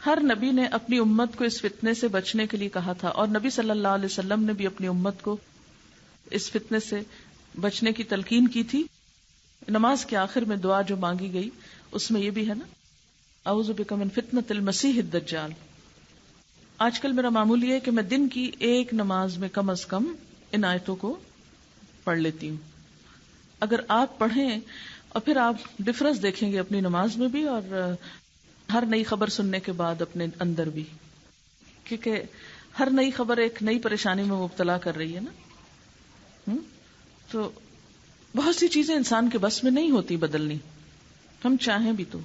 ہر نبی نے اپنی امت کو اس فتنے سے بچنے کے لیے کہا تھا، اور نبی صلی اللہ علیہ وسلم نے بھی اپنی امت کو اس فتنے سے بچنے کی تلقین کی تھی. نماز کے آخر میں دعا جو مانگی گئی اس میں یہ بھی ہے نا، اعوذ بک من فتنۃ المسیح الدجال. آج کل میرا معمول یہ ہے کہ میں دن کی ایک نماز میں کم از کم ان آیتوں کو پڑھ لیتی ہوں. اگر آپ پڑھیں اور پھر آپ ڈفرنس دیکھیں گے اپنی نماز میں بھی اور ہر نئی خبر سننے کے بعد اپنے اندر بھی، کیونکہ ہر نئی خبر ایک نئی پریشانی میں مبتلا کر رہی ہے نا. تو بہت سی چیزیں انسان کے بس میں نہیں ہوتی بدلنی، ہم چاہیں بھی تو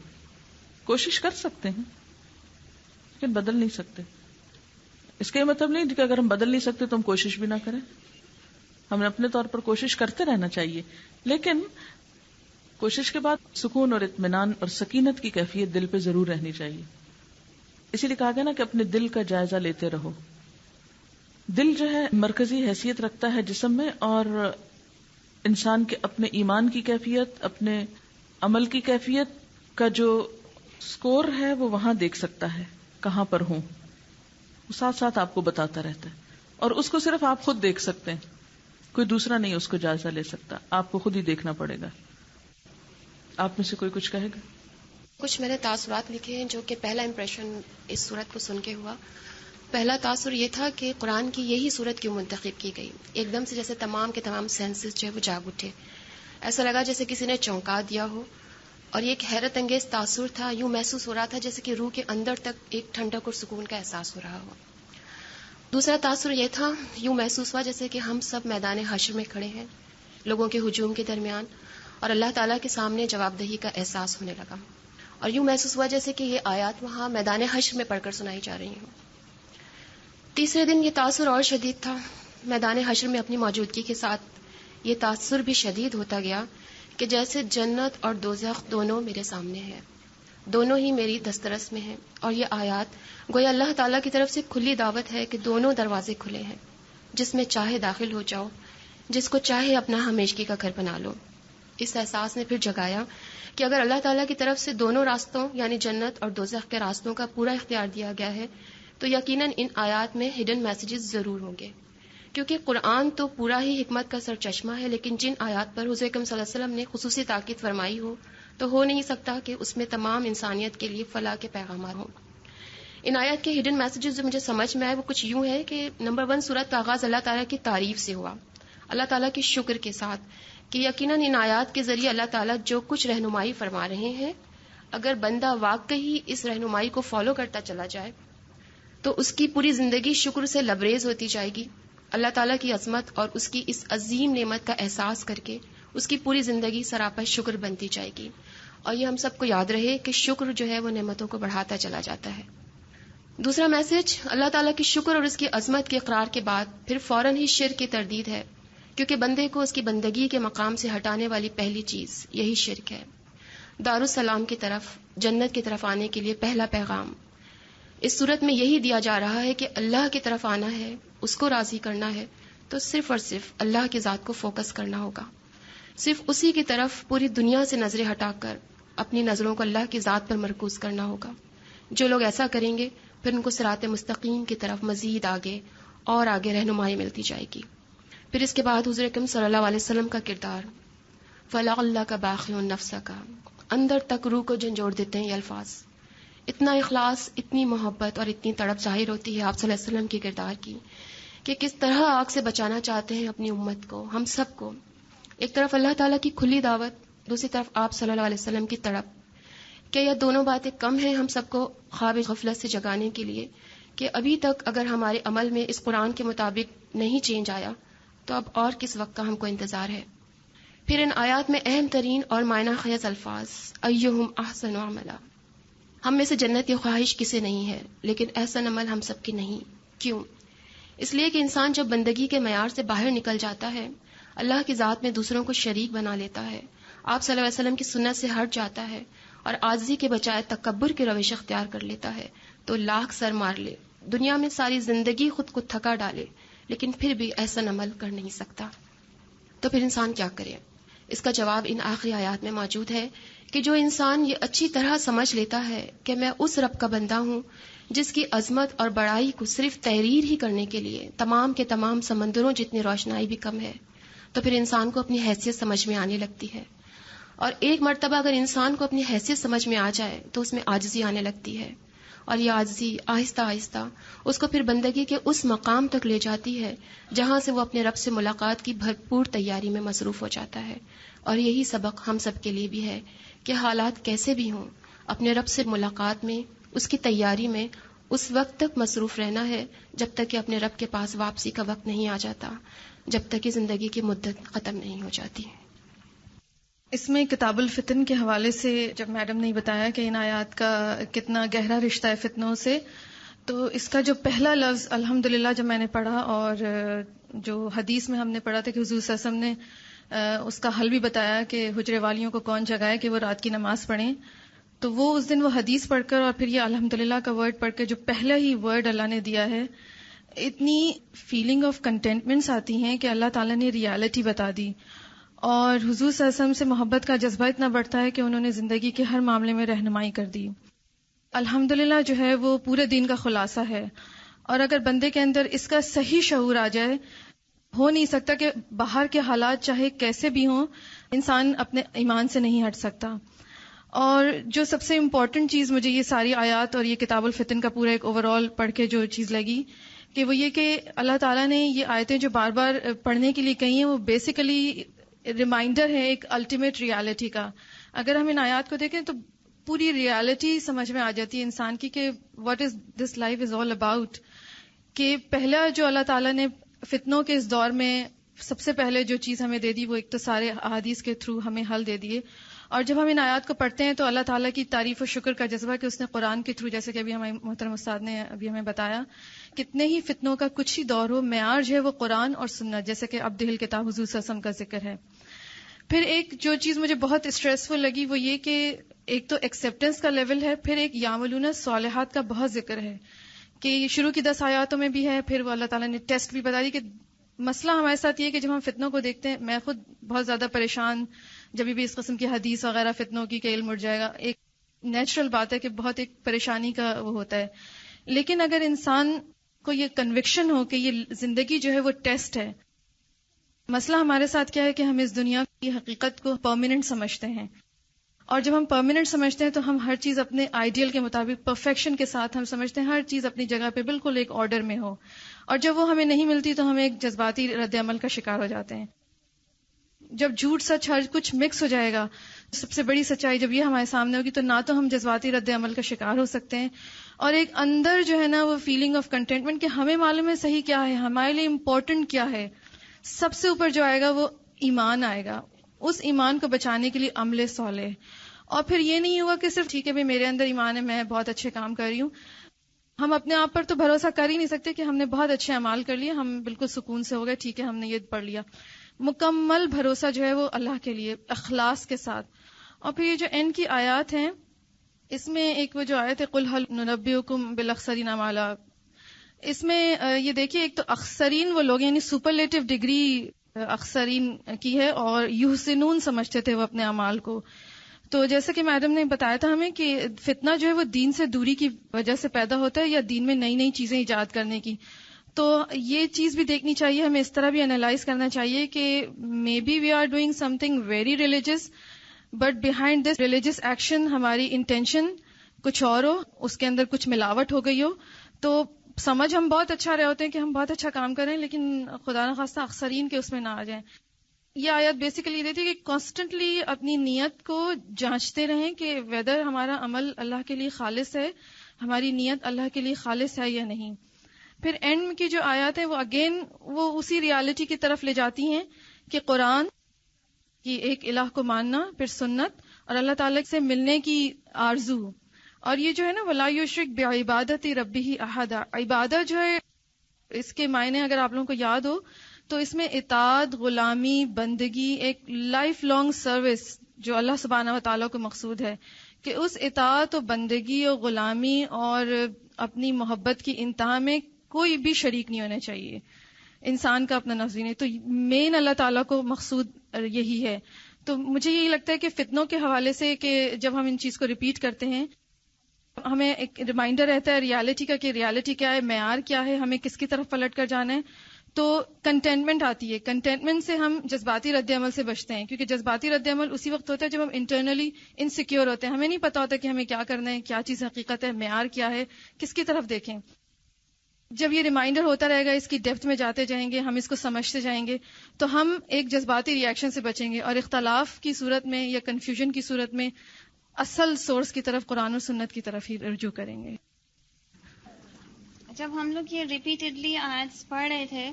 کوشش کر سکتے ہیں لیکن بدل نہیں سکتے. اس کا یہ مطلب نہیں کہ اگر ہم بدل نہیں سکتے تو ہم کوشش بھی نہ کریں. ہمیں اپنے طور پر کوشش کرتے رہنا چاہیے، لیکن کوشش کے بعد سکون اور اطمینان اور سکینت کی کیفیت دل پہ ضرور رہنی چاہیے. اسی لیے کہا گیا نا کہ اپنے دل کا جائزہ لیتے رہو. دل جو ہے مرکزی حیثیت رکھتا ہے جسم میں، اور انسان کے اپنے ایمان کی کیفیت، اپنے عمل کی کیفیت کا جو سکور ہے وہ وہاں دیکھ سکتا ہے کہاں پر ہوں. وہ ساتھ ساتھ آپ کو بتاتا رہتا ہے، اور اس کو صرف آپ خود دیکھ سکتے ہیں، کوئی دوسرا نہیں اس کو جائزہ لے سکتا. آپ کو خود ہی دیکھنا پڑے گا. آپ میں سے کوئی کچھ کہے گا؟ کچھ میں نے تاثرات لکھے ہیں جو کہ پہلا امپریشن اس صورت کو سن کے ہوا. پہلا تاثر یہ تھا کہ قرآن کی یہی صورت کیوں منتخب کی گئی. ایک دم سے جیسے تمام کے تمام سینسز جو ہے وہ جاگ اٹھے. ایسا لگا جیسے کسی نے چونکا دیا ہو، اور یہ ایک حیرت انگیز تاثر تھا. یوں محسوس ہو رہا تھا جیسے کہ روح کے اندر تک ایک ٹھنڈک اور سکون کا احساس ہو رہا ہو. دوسرا تاثر یہ تھا، یوں محسوس ہوا جیسے کہ ہم سب میدان حشر میں کھڑے ہیں لوگوں کے ہجوم کے درمیان، اور اللہ تعالیٰ کے سامنے جواب دہی کا احساس ہونے لگا. اور یوں محسوس ہوا جیسے کہ یہ آیات وہاں میدان حشر میں پڑھ کر سنائی جا رہی ہوں. تیسرے دن یہ تاثر اور شدید تھا. میدان حشر میں اپنی موجودگی کے ساتھ یہ تاثر بھی شدید ہوتا گیا کہ جیسے جنت اور دوزخ دونوں میرے سامنے ہیں، دونوں ہی میری دسترس میں ہیں. اور یہ آیات گویا اللہ تعالیٰ کی طرف سے کھلی دعوت ہے کہ دونوں دروازے کھلے ہیں، جس میں چاہے داخل ہو جاؤ، جس کو چاہے اپنا ہمیشگی کا گھر بنا لو. اس احساس نے پھر جگایا کہ اگر اللہ تعالیٰ کی طرف سے دونوں راستوں یعنی جنت اور دوزخ کے راستوں کا پورا اختیار دیا گیا ہے تو یقیناً ان آیات میں ہڈن میسیجز ضرور ہوں گے. کیونکہ قرآن تو پورا ہی حکمت کا سرچشمہ ہے، لیکن جن آیات پر حضور اکرم صلی اللہ علیہ وسلم نے خصوصی تاکید فرمائی ہو نہیں سکتا کہ اس میں تمام انسانیت کے لیے فلاح کے پیغامات ہوں. ان آیات کے ہڈن میسیجز جو مجھے سمجھ میں آئے وہ کچھ یوں ہے کہ نمبر 1، سورت کا آغاز اللہ تعالیٰ کی تعریف سے ہوا، اللہ تعالیٰ کے شکر کے ساتھ، کہ یقیناً ان آیات کے ذریعے اللہ تعالیٰ جو کچھ رہنمائی فرما رہے ہیں، اگر بندہ واقعی اس رہنمائی کو فالو کرتا چلا جائے تو اس کی پوری زندگی شکر سے لبریز ہوتی جائے گی. اللہ تعالیٰ کی عظمت اور اس کی اس عظیم نعمت کا احساس کر کے اس کی پوری زندگی سراپا شکر بنتی جائے گی. اور یہ ہم سب کو یاد رہے کہ شکر جو ہے وہ نعمتوں کو بڑھاتا چلا جاتا ہے. دوسرا میسج، اللہ تعالیٰ کی شکر اور اس کی عظمت کے اقرار کے بعد پھر فوراً ہی شرک کی تردید ہے، کیونکہ بندے کو اس کی بندگی کے مقام سے ہٹانے والی پہلی چیز یہی شرک ہے. دارالسلام کی طرف، جنت کی طرف آنے کے لیے پہلا پیغام اس صورت میں یہی دیا جا رہا ہے کہ اللہ کی طرف آنا ہے، اس کو راضی کرنا ہے تو صرف اور صرف اللہ کی ذات کو فوکس کرنا ہوگا. صرف اسی کی طرف پوری دنیا سے نظریں ہٹا کر اپنی نظروں کو اللہ کی ذات پر مرکوز کرنا ہوگا. جو لوگ ایسا کریں گے پھر ان کو صراط مستقیم کی طرف مزید آگے اور آگے رہنمائی ملتی جائے گی. پھر اس کے بعد حضور اکرم صلی اللہ علیہ وسلم کا کردار، فَلَعَلَّكَ بَاخِعٌ نَفْسَكَ، اندر تک روح کو جھنجھوڑ دیتے ہیں یہ الفاظ. اتنا اخلاص، اتنی محبت اور اتنی تڑپ ظاہر ہوتی ہے آپ صلی اللہ علیہ وسلم کے کردار کی کہ کس طرح آگ سے بچانا چاہتے ہیں اپنی امت کو، ہم سب کو. ایک طرف اللہ تعالیٰ کی کھلی دعوت، دوسری طرف آپ صلی اللہ علیہ وسلم کی تڑپ. کیا یہ دونوں باتیں کم ہیں ہم سب کو خواب غفلت سے جگانے کے لیے کہ ابھی تک اگر ہمارے عمل میں اس قرآن کے مطابق نہیں چینج آیا تو اب اور کس وقت کا ہم کو انتظار ہے. پھر ان آیات میں اہم ترین اور معنی خیز الفاظ، ایہم احسن عملا. ہم میں سے جنت کی خواہش کسے نہیں ہے، لیکن احسن عمل ہم سب کی نہیں. کیوں؟ اس لیے کہ انسان جب بندگی کے معیار سے باہر نکل جاتا ہے، اللہ کی ذات میں دوسروں کو شریک بنا لیتا ہے، آپ صلی اللہ علیہ وسلم کی سنت سے ہٹ جاتا ہے اور عاجزی کے بجائے تکبر کی روش اختیار کر لیتا ہے، تو لاکھ سر مار لے، دنیا میں ساری زندگی خود کو تھکا ڈالے، لیکن پھر بھی احسن عمل کر نہیں سکتا. تو پھر انسان کیا کرے؟ اس کا جواب ان آخری آیات میں موجود ہے کہ جو انسان یہ اچھی طرح سمجھ لیتا ہے کہ میں اس رب کا بندہ ہوں جس کی عظمت اور بڑائی کو صرف تحریر ہی کرنے کے لیے تمام کے تمام سمندروں جتنی روشنائی بھی کم ہے، تو پھر انسان کو اپنی حیثیت سمجھ میں آنے لگتی ہے. اور ایک مرتبہ اگر انسان کو اپنی حیثیت سمجھ میں آ جائے تو اس میں عاجزی آنے لگتی ہے، اور یہ عاجزی آہستہ آہستہ اس کو پھر بندگی کے اس مقام تک لے جاتی ہے جہاں سے وہ اپنے رب سے ملاقات کی بھرپور تیاری میں مصروف ہو جاتا ہے. اور یہی سبق ہم سب کے لیے بھی ہے کہ حالات کیسے بھی ہوں، اپنے رب سے ملاقات میں، اس کی تیاری میں اس وقت تک مصروف رہنا ہے جب تک کہ اپنے رب کے پاس واپسی کا وقت نہیں آ جاتا، جب تک کہ زندگی کی مدت ختم نہیں ہو جاتی. اس میں کتاب الفتن کے حوالے سے جب میڈم نے بتایا کہ ان آیات کا کتنا گہرا رشتہ ہے فتنوں سے، تو اس کا جو پہلا لفظ الحمدللہ جب میں نے پڑھا، اور جو حدیث میں ہم نے پڑھا تھا کہ حضور صلی اللہ علیہ وسلم نے اس کا حل بھی بتایا کہ حجرے والیوں کو کون جگائے کہ وہ رات کی نماز پڑھیں، تو وہ اس دن وہ حدیث پڑھ کر اور پھر یہ الحمدللہ کا ورڈ پڑھ کے جو پہلا ہی ورڈ اللہ نے دیا ہے، اتنی فیلنگ آف کنٹینٹمنٹس آتی ہیں کہ اللہ تعالیٰ نے ریالٹی بتا دی. اور حضور صلی اللہ علیہ وسلم سے محبت کا جذبہ اتنا بڑھتا ہے کہ انہوں نے زندگی کے ہر معاملے میں رہنمائی کر دی. الحمدللہ جو ہے وہ پورے دین کا خلاصہ ہے، اور اگر بندے کے اندر اس کا صحیح شعور آ جائے، ہو نہیں سکتا کہ باہر کے حالات چاہے کیسے بھی ہوں، انسان اپنے ایمان سے نہیں ہٹ سکتا. اور جو سب سے امپورٹنٹ چیز مجھے یہ ساری آیات اور یہ کتاب الفتن کا پورا ایک اوور آل پڑھ کے جو چیز لگی کہ وہ یہ کہ اللہ تعالیٰ نے یہ آیتیں جو بار بار پڑھنے کے لیے کہی ہیں وہ بیسیکلی ریمائنڈر ہے ایک الٹیمیٹ ریالٹی کا. اگر ہم ان آیات کو دیکھیں تو پوری ریالٹی سمجھ میں آ جاتی ہے انسان کی کہ what is this life is all about. کہ پہلا جو اللہ تعالیٰ نے فتنوں کے اس دور میں سب سے پہلے جو چیز ہمیں دے دی وہ ایک تو سارے احادیث کے تھرو ہمیں حل دے دیے. اور جب ہم ان آیات کو پڑھتے ہیں تو اللہ تعالیٰ کی تعریف و شکر کا جذبہ کہ اس نے قرآن کے تھرو، جیسے کہ ابھی ہمارے محترم استاد نے ابھی ہمیں بتایا، کتنے ہی فتنوں کا کچھ ہی دور ہو، معیار جو ہے وہ قرآن اور سنت، جیسے کہ عبدہ الکتاب حضور صلی اللہ علیہ وسلم کا ذکر ہے. پھر ایک جو چیز مجھے بہت اسٹریسفل لگی وہ یہ کہ ایک تو ایکسیپٹنس کا لیول ہے، پھر ایک یعملون الصالحات کا بہت ذکر ہے کہ شروع کی 10 آیاتوں میں بھی ہے. پھر وہ اللہ تعالیٰ نے ٹیسٹ بھی بتا دی کہ مسئلہ ہمارے ساتھ یہ کہ جب ہم فتنوں کو دیکھتے ہیں، میں خود بہت زیادہ پریشان جب بھی اس قسم کی حدیث وغیرہ فتنوں کی کہ علم اٹھ جائے گا، ایک نیچرل بات ہے کہ بہت ایک پریشانی کا وہ ہوتا ہے. لیکن اگر انسان کو یہ کنوکشن ہو کہ یہ زندگی جو ہے وہ ٹیسٹ ہے. مسئلہ ہمارے ساتھ کیا ہے کہ ہم اس دنیا کی حقیقت کو پرماننٹ سمجھتے ہیں، اور جب ہم پرماننٹ سمجھتے ہیں تو ہم ہر چیز اپنے آئیڈیل کے مطابق پرفیکشن کے ساتھ ہم سمجھتے ہیں، ہر چیز اپنی جگہ پہ بالکل ایک آرڈر میں ہو، اور جب وہ ہمیں نہیں ملتی تو ہم ایک جذباتی رد عمل کا شکار ہو جاتے ہیں. جب جھوٹ سچ ہر کچھ مکس ہو جائے گا، سب سے بڑی سچائی جب یہ ہمارے سامنے ہوگی تو نہ تو ہم جذباتی رد عمل کا شکار ہو سکتے ہیں، اور ایک اندر جو ہے نا وہ فیلنگ آف کنٹینٹمنٹ کہ ہمیں معلوم ہے صحیح کیا ہے، ہمارے لیے امپورٹنٹ کیا ہے. سب سے اوپر جو آئے گا وہ ایمان آئے گا، اس ایمان کو بچانے کے لیے عمل صالح. اور پھر یہ نہیں ہوگا کہ صرف ٹھیک ہے میرے اندر ایمان ہے، میں بہت اچھے کام کر رہی ہوں. ہم اپنے آپ پر تو بھروسہ کر ہی نہیں سکتے کہ ہم نے بہت اچھے اعمال کر لیے، ہم بالکل سکون سے ہو گئے، ٹھیک ہے ہم نے یہ پڑھ لیا. مکمل بھروسہ جو ہے وہ اللہ کے لیے اخلاص کے ساتھ. اور پھر یہ جو اینڈ کی آیات ہیں، اس میں ایک وہ جو آیت ہے قل هل ننبئکم بالاخسرین اعمالا، اس میں یہ دیکھیے ایک تو اخسرین وہ لوگ یعنی سپرلیٹو ڈگری اخسرین کی ہے، اور یحسنون سمجھتے تھے وہ اپنے اعمال کو. تو جیسا کہ میڈم نے بتایا تھا ہمیں کہ فتنہ جو ہے وہ دین سے دوری کی وجہ سے پیدا ہوتا ہے یا دین میں نئی نئی چیزیں ایجاد کرنے کی. تو یہ چیز بھی دیکھنی چاہیے، ہمیں اس طرح بھی انالائز کرنا چاہیے کہ may be we are doing something very religious, but behind this religious action ہماری انٹینشن کچھ اور ہو، اس کے اندر کچھ ملاوٹ ہو گئی ہو. تو سمجھ ہم بہت اچھا رہے ہوتے ہیں کہ ہم بہت اچھا کام کریں، لیکن خدا نخواستہ اخسرین کے اس میں نہ آ جائیں. یہ آیت بیسیکلی یہ دیتی ہے کہ کانسٹنٹلی اپنی نیت کو جانچتے رہیں کہ ویدر ہمارا عمل اللہ کے لیے خالص ہے، ہماری نیت اللہ کے لیے خالص ہے یا نہیں. پھر اینڈ کی جو آیات ہیں وہ اگین وہ اسی ریالٹی کی طرف لے جاتی ہیں کہ قرآن کی ایک الہ کو ماننا، پھر سنت اور اللہ تعالیٰ سے ملنے کی آرزو. اور یہ جو ہے نا وَلَا يُشْرِكْ بِعِبَادَةِ رَبِّهِ أَحَدًا، عبادت جو ہے اس کے معنی اگر آپ لوگوں کو یاد ہو تو اس میں اطاعت، غلامی، بندگی، ایک لائف لانگ سروس جو اللہ سبحانہ و تعالیٰ کو مقصود ہے، کہ اس اطاعت و بندگی اور غلامی اور اپنی محبت کی انتہا میں کوئی بھی شریک نہیں ہونا چاہیے، انسان کا اپنا نفس نہیں. تو مین اللہ تعالیٰ کو مقصود یہی ہے. تو مجھے یہی لگتا ہے کہ فتنوں کے حوالے سے کہ جب ہم ان چیز کو ریپیٹ کرتے ہیں ہمیں ایک ریمائنڈر رہتا ہے ریالٹی کا کہ ریالٹی کیا ہے، معیار کیا ہے، ہمیں کس کی طرف پلٹ کر جانا ہے. تو کنٹینٹمنٹ آتی ہے، کنٹینٹمنٹ سے ہم جذباتی رد عمل سے بچتے ہیں، کیونکہ جذباتی رد عمل اسی وقت ہوتا ہے جب ہم انٹرنلی انسیکیور ہوتے ہیں، ہمیں نہیں پتا ہوتا کہ ہمیں کیا کرنا ہے، کیا چیز حقیقت ہے، معیار کیا ہے، کس کی طرف دیکھیں. جب یہ ریمائنڈر ہوتا رہے گا، اس کی ڈیپتھ میں جاتے جائیں گے، ہم اس کو سمجھتے جائیں گے، تو ہم ایک جذباتی ری ایکشن سے بچیں گے، اور اختلاف کی صورت میں یا کنفیوژن کی صورت میں اصل سورس کی طرف قرآن و سنت کی طرف ہی رجوع کریں گے. جب ہم لوگ یہ ریپیٹڈلی آیتس پڑھ رہے تھے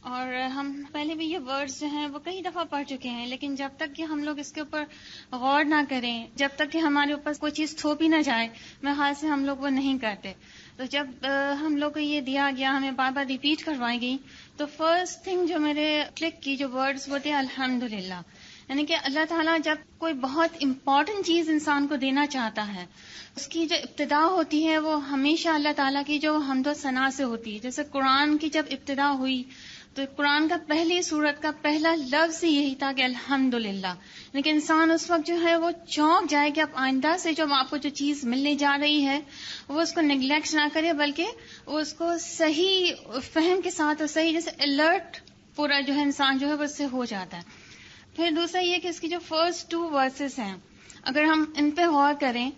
اور ہم پہلے بھی یہ ورڈز جو ہیں وہ کئی دفعہ پڑھ چکے ہیں، لیکن جب تک کہ ہم لوگ اس کے اوپر غور نہ کریں، جب تک کہ ہمارے اوپر کوئی چیز تھوپی نہ جائے، میرے خیال سے ہم لوگ وہ نہیں کرتے. تو جب ہم لوگ کو یہ دیا گیا، ہمیں بار بار ریپیٹ کروائی گئی، تو فرسٹ تھنگ جو میرے کلک کی جو ورڈز وہ تھے الحمدللہ. یعنی کہ اللہ تعالیٰ جب کوئی بہت امپورٹنٹ چیز انسان کو دینا چاہتا ہے، اس کی جو ابتدا ہوتی ہے وہ ہمیشہ اللہ تعالیٰ کی جو حمد و ثنا سے ہوتی ہے. جیسے قرآن کی جب ابتدا ہوئی تو قرآن کا پہلی سورت کا پہلا لفظ یہی تھا کہ الحمدللہ. لیکن انسان اس وقت جو ہے وہ چونک جائے کہ اب آئندہ سے جو آپ کو جو چیز ملنے جا رہی ہے وہ اس کو نیگلیکٹ نہ کرے، بلکہ وہ اس کو صحیح فہم کے ساتھ اور صحیح جیسے الرٹ پورا جو ہے انسان جو ہے وہ اس سے ہو جاتا ہے. پھر دوسرا یہ کہ اس کی جو فرسٹ 2 ورسز ہیں اگر ہم ان پہ غور کریں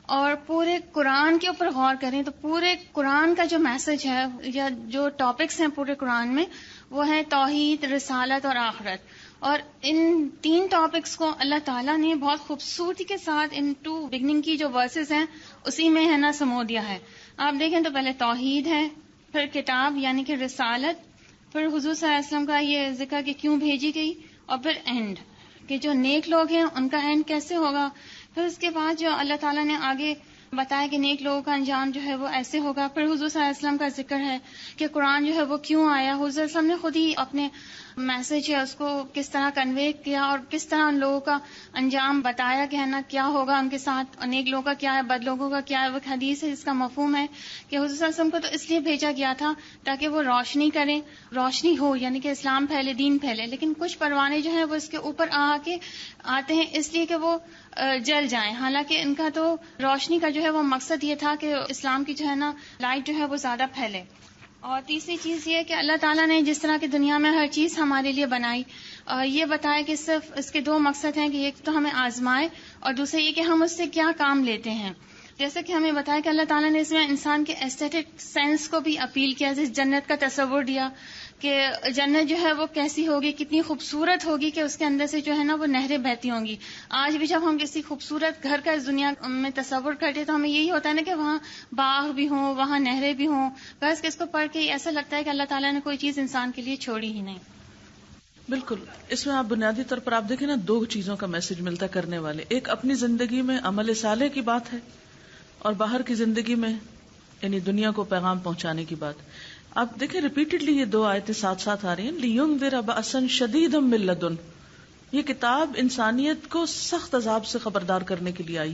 اور پورے قرآن کے اوپر غور کریں تو پورے قرآن کا جو میسج ہے یا جو ٹاپکس ہیں پورے قرآن میں وہ ہے توحید، رسالت اور آخرت. اور ان 3 ٹاپکس کو اللہ تعالیٰ نے بہت خوبصورتی کے ساتھ ان 2 بگننگ کی جو ورسز ہیں اسی میں ہے نا سمو دیا ہے. آپ دیکھیں تو پہلے توحید ہے، پھر کتاب یعنی کہ رسالت، پھر حضور صلی اللہ علیہ وسلم کا یہ ذکر کہ کیوں بھیجی گئی، اور پھر اینڈ کہ جو نیک لوگ ہیں ان کا اینڈ کیسے ہوگا. پھر اس کے بعد جو اللہ تعالیٰ نے آگے بتایا کہ نیک لوگوں کا انجام جو ہے وہ ایسے ہوگا. پھر حضور صلی اللہ علیہ وسلم کا ذکر ہے کہ قرآن جو ہے وہ کیوں آیا. حضور صلی اللہ علیہ وسلم نے خود ہی اپنے میسج ہے اس کو کس طرح کنوے کیا اور کس طرح ان لوگوں کا انجام بتایا کہ ہے نا کیا ہوگا ان کے ساتھ، اور نیک لوگوں کا کیا ہے، بد لوگوں کا کیا ہے. وہ حدیث ہے جس کا مفہوم ہے کہ حضور صلی اللہ علیہ وسلم کو تو اس لیے بھیجا گیا تھا تاکہ وہ روشنی کریں، روشنی ہو یعنی کہ اسلام پھیلے، دین پھیلے. لیکن کچھ پروانے جو ہیں وہ اس کے اوپر کے آتے ہیں اس لیے کہ وہ جل جائیں، حالانکہ ان کا تو روشنی کا جو ہے وہ مقصد یہ تھا کہ اسلام کی جو ہے نا لائٹ جو ہے وہ زیادہ پھیلے. اور تیسری چیز یہ کہ اللہ تعالیٰ نے جس طرح کی دنیا میں ہر چیز ہمارے لیے بنائی، یہ بتایا کہ صرف اس کے 2 مقصد ہیں کہ ایک تو ہمیں آزمائے اور دوسرا یہ کہ ہم اس سے کیا کام لیتے ہیں. جیسے کہ ہمیں بتایا کہ اللہ تعالیٰ نے اس میں انسان کے ایسٹیٹک سینس کو بھی اپیل کیا، جس جنت کا تصور دیا کہ جنت جو ہے وہ کیسی ہوگی، کتنی خوبصورت ہوگی کہ اس کے اندر سے جو ہے نا وہ نہریں بہتی ہوں گی. آج بھی جب ہم کسی خوبصورت گھر کا اس دنیا میں تصور کرتے تو ہمیں یہی ہوتا ہے نا کہ وہاں باغ بھی ہوں، وہاں نہریں بھی ہوں، بس اس کو پڑھ کے ایسا لگتا ہے کہ اللہ تعالیٰ نے کوئی چیز انسان کے لیے چھوڑی ہی نہیں. بالکل. اس میں آپ بنیادی طور پر آپ دیکھیں نا 2 چیزوں کا میسج ملتا کرنے والے. ایک اپنی زندگی میں عمل صالح کی بات ہے اور باہر کی زندگی میں یعنی دنیا کو پیغام پہنچانے کی بات. آپ دیکھیں ریپیٹڈلی یہ 2 آیتیں ساتھ ساتھ آ رہی ہیں. لِيُنذِرَ بَأْسًا شَدِيدًا مِّن لَّدُنْ. یہ کتاب انسانیت کو سخت عذاب سے خبردار کرنے کے لیے آئی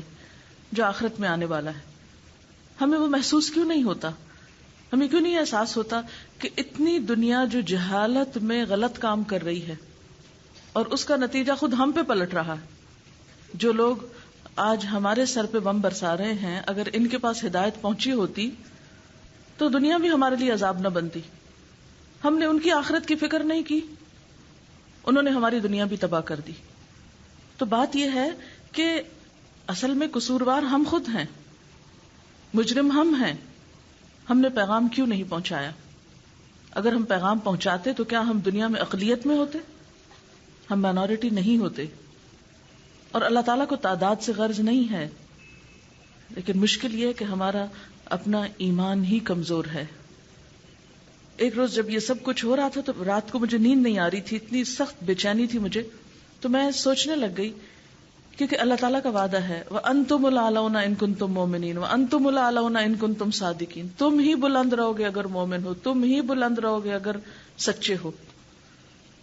جو آخرت میں آنے والا ہے. ہمیں وہ محسوس کیوں نہیں ہوتا؟ ہمیں کیوں نہیں احساس ہوتا کہ اتنی دنیا جو جہالت میں غلط کام کر رہی ہے اور اس کا نتیجہ خود ہم پہ پلٹ رہا ہے. جو لوگ آج ہمارے سر پہ بم برسا رہے ہیں، اگر ان کے پاس ہدایت پہنچی ہوتی تو دنیا بھی ہمارے لیے عذاب نہ بنتی. ہم نے ان کی آخرت کی فکر نہیں کی، انہوں نے ہماری دنیا بھی تباہ کر دی. تو بات یہ ہے کہ اصل میں قصوروار ہم خود ہیں، مجرم ہم ہیں. ہم نے پیغام کیوں نہیں پہنچایا؟ اگر ہم پیغام پہنچاتے تو کیا ہم دنیا میں اقلیت میں ہوتے؟ ہم مائنورٹی نہیں ہوتے. اور اللہ تعالیٰ کو تعداد سے غرض نہیں ہے، لیکن مشکل یہ ہے کہ ہمارا اپنا ایمان ہی کمزور ہے. ایک روز جب یہ سب کچھ ہو رہا تھا تو رات کو مجھے نیند نہیں آ رہی تھی، اتنی سخت بے چینی تھی مجھے. تو میں سوچنے لگ گئی کیونکہ اللہ تعالیٰ کا وعدہ ہے وَأَنْتُمُ الْأَعْلَوْنَ إِن كُنتُم مُؤْمِنِينَ وَأَنْتُمُ الْأَعْلَوْنَ إِن كُنتُم صَادِقِينَ. تم ہی بلند رہو گے اگر مومن ہو، تم ہی بلند رہو گے اگر سچے ہو.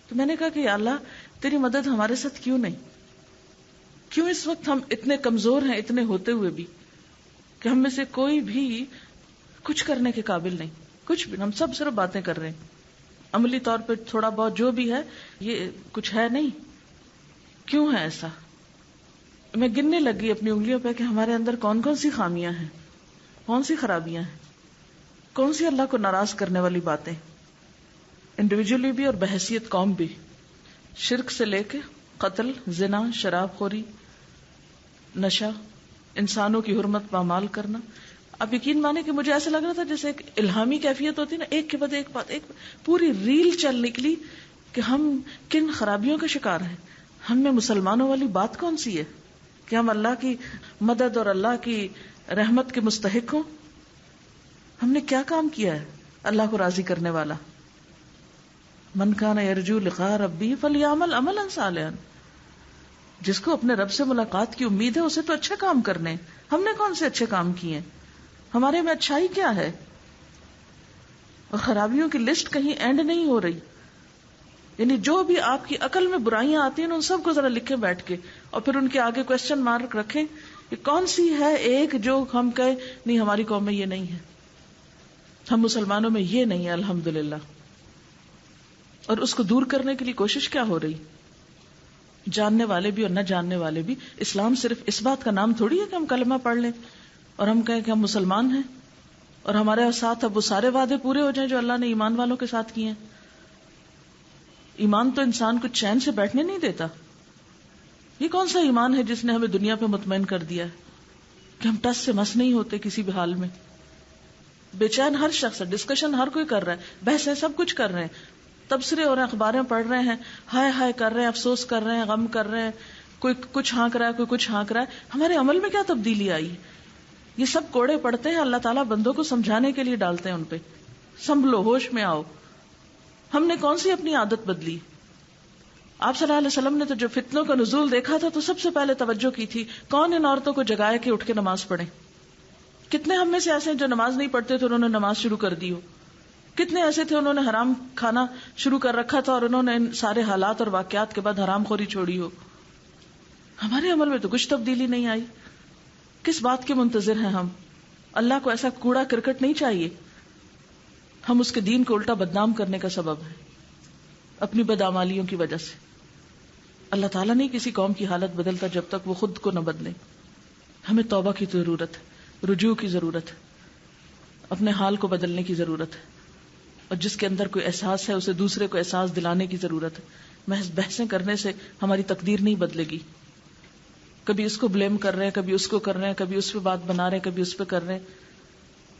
تو میں نے کہا کہ یا اللہ تیری مدد ہمارے ساتھ کیوں نہیں؟ کیوں اس وقت ہم اتنے کمزور ہیں اتنے ہوتے ہوئے بھی کہ ہم میں سے کوئی بھی کچھ کرنے کے قابل نہیں، کچھ بھی. ہم سب صرف باتیں کر رہے ہیں، عملی طور پہ تھوڑا بہت جو بھی ہے یہ کچھ ہے نہیں. کیوں ہے ایسا؟ میں گننے لگی اپنی انگلیوں پہ کہ ہمارے اندر کون کون سی خامیاں ہیں، کون سی خرابیاں ہیں، کون سی اللہ کو ناراض کرنے والی باتیں، انڈیویجولی بھی اور بحیثیت قوم بھی. شرک سے لے کے قتل، زنا، شراب خوری، نشہ، انسانوں کی حرمت پامال کرنا. اب یقین مانے کہ مجھے ایسا لگ رہا تھا جیسے ایک الہامی کیفیت ہوتی نا، ایک کے بعد ایک بات، ایک پوری ریل چل نکلی کہ ہم کن خرابیوں کا شکار ہیں. ہم میں مسلمانوں والی بات کون سی ہے کہ ہم اللہ کی مدد اور اللہ کی رحمت کے مستحق ہوں؟ ہم نے کیا کام کیا ہے اللہ کو راضی کرنے والا؟ من کان یرجو لقاء ربہ فلیعمل عملا صالحا. جس کو اپنے رب سے ملاقات کی امید ہے اسے تو اچھا کام کرنے. ہم نے کون سے اچھے کام کیے ہیں؟ ہمارے میں اچھائی کیا ہے؟ اور خرابیوں کی لسٹ کہیں اینڈ نہیں ہو رہی. یعنی جو بھی آپ کی عقل میں برائیاں آتی ہیں ان سب کو ذرا لکھیں بیٹھ کے، اور پھر ان کے آگے کوشچن مارک رکھیں کہ کون سی ہے ایک جو ہم کہیں نہیں ہماری قوم میں یہ نہیں ہے، ہم مسلمانوں میں یہ نہیں ہے الحمدللہ. اور اس کو دور کرنے کے لیے کوشش کیا ہو رہی؟ جاننے والے بھی اور نہ جاننے والے بھی. اسلام صرف اس بات کا نام تھوڑی ہے کہ ہم کلمہ پڑھ لیں اور ہم کہیں کہ ہم مسلمان ہیں اور ہمارے ساتھ اب وہ سارے وعدے پورے ہو جائیں جو اللہ نے ایمان والوں کے ساتھ کیے ہیں. ایمان تو انسان کو چین سے بیٹھنے نہیں دیتا. یہ کون سا ایمان ہے جس نے ہمیں دنیا پہ مطمئن کر دیا ہے کہ ہم ٹس سے مس نہیں ہوتے کسی بھی حال میں. بے چین ہر شخص ہے, ڈسکشن ہر کوئی کر رہا ہے, بحثیں سب کچھ کر رہے ہیں, تبصرے اور اخباریں پڑھ رہے ہیں, ہائے ہائے کر رہے ہیں, افسوس کر رہے ہیں, غم کر رہے ہیں, کوئی کچھ ہانک رہا ہے, کوئی کچھ ہانک رہا ہے. ہمارے عمل میں کیا تبدیلی آئی؟ یہ سب کوڑے پڑتے ہیں, اللہ تعالیٰ بندوں کو سمجھانے کے لیے ڈالتے ہیں ان پہ, سنبھلو, ہوش میں آؤ. ہم نے کون سی اپنی عادت بدلی؟ آپ صلی اللہ علیہ وسلم نے تو جو فتنوں کا نزول دیکھا تھا تو سب سے پہلے توجہ کی تھی, کون ان عورتوں کو جگائے کہ اٹھ کے نماز پڑھیں. کتنے ہم میں سے ایسے ہیں جو نماز نہیں پڑھتے تھے, انہوں نے نماز شروع کر دی ہو. کتنے ایسے تھے انہوں نے حرام کھانا شروع کر رکھا تھا اور انہوں نے ان سارے حالات اور واقعات کے بعد حرام خوری چھوڑی ہو. ہمارے عمل میں تو کچھ تبدیلی نہیں آئی. کس بات کے منتظر ہیں ہم؟ اللہ کو ایسا کوڑا کرکٹ نہیں چاہیے. ہم اس کے دین کو الٹا بدنام کرنے کا سبب ہے اپنی بدعمالیوں کی وجہ سے. اللہ تعالیٰ نہیں کسی قوم کی حالت بدلتا جب تک وہ خود کو نہ بدلے. ہمیں توبہ کی ضرورت ہے, رجوع کی ضرورت ہے, اپنے حال کو بدلنے کی ضرورت ہے, اور جس کے اندر کوئی احساس ہے اسے دوسرے کو احساس دلانے کی ضرورت ہے. محض بحثیں کرنے سے ہماری تقدیر نہیں بدلے گی. کبھی اس کو بلیم کر رہے ہیں, کبھی اس کو کر رہے ہیں, کبھی اس پہ بات بنا رہے ہیں, کبھی اس پہ کر رہے ہیں.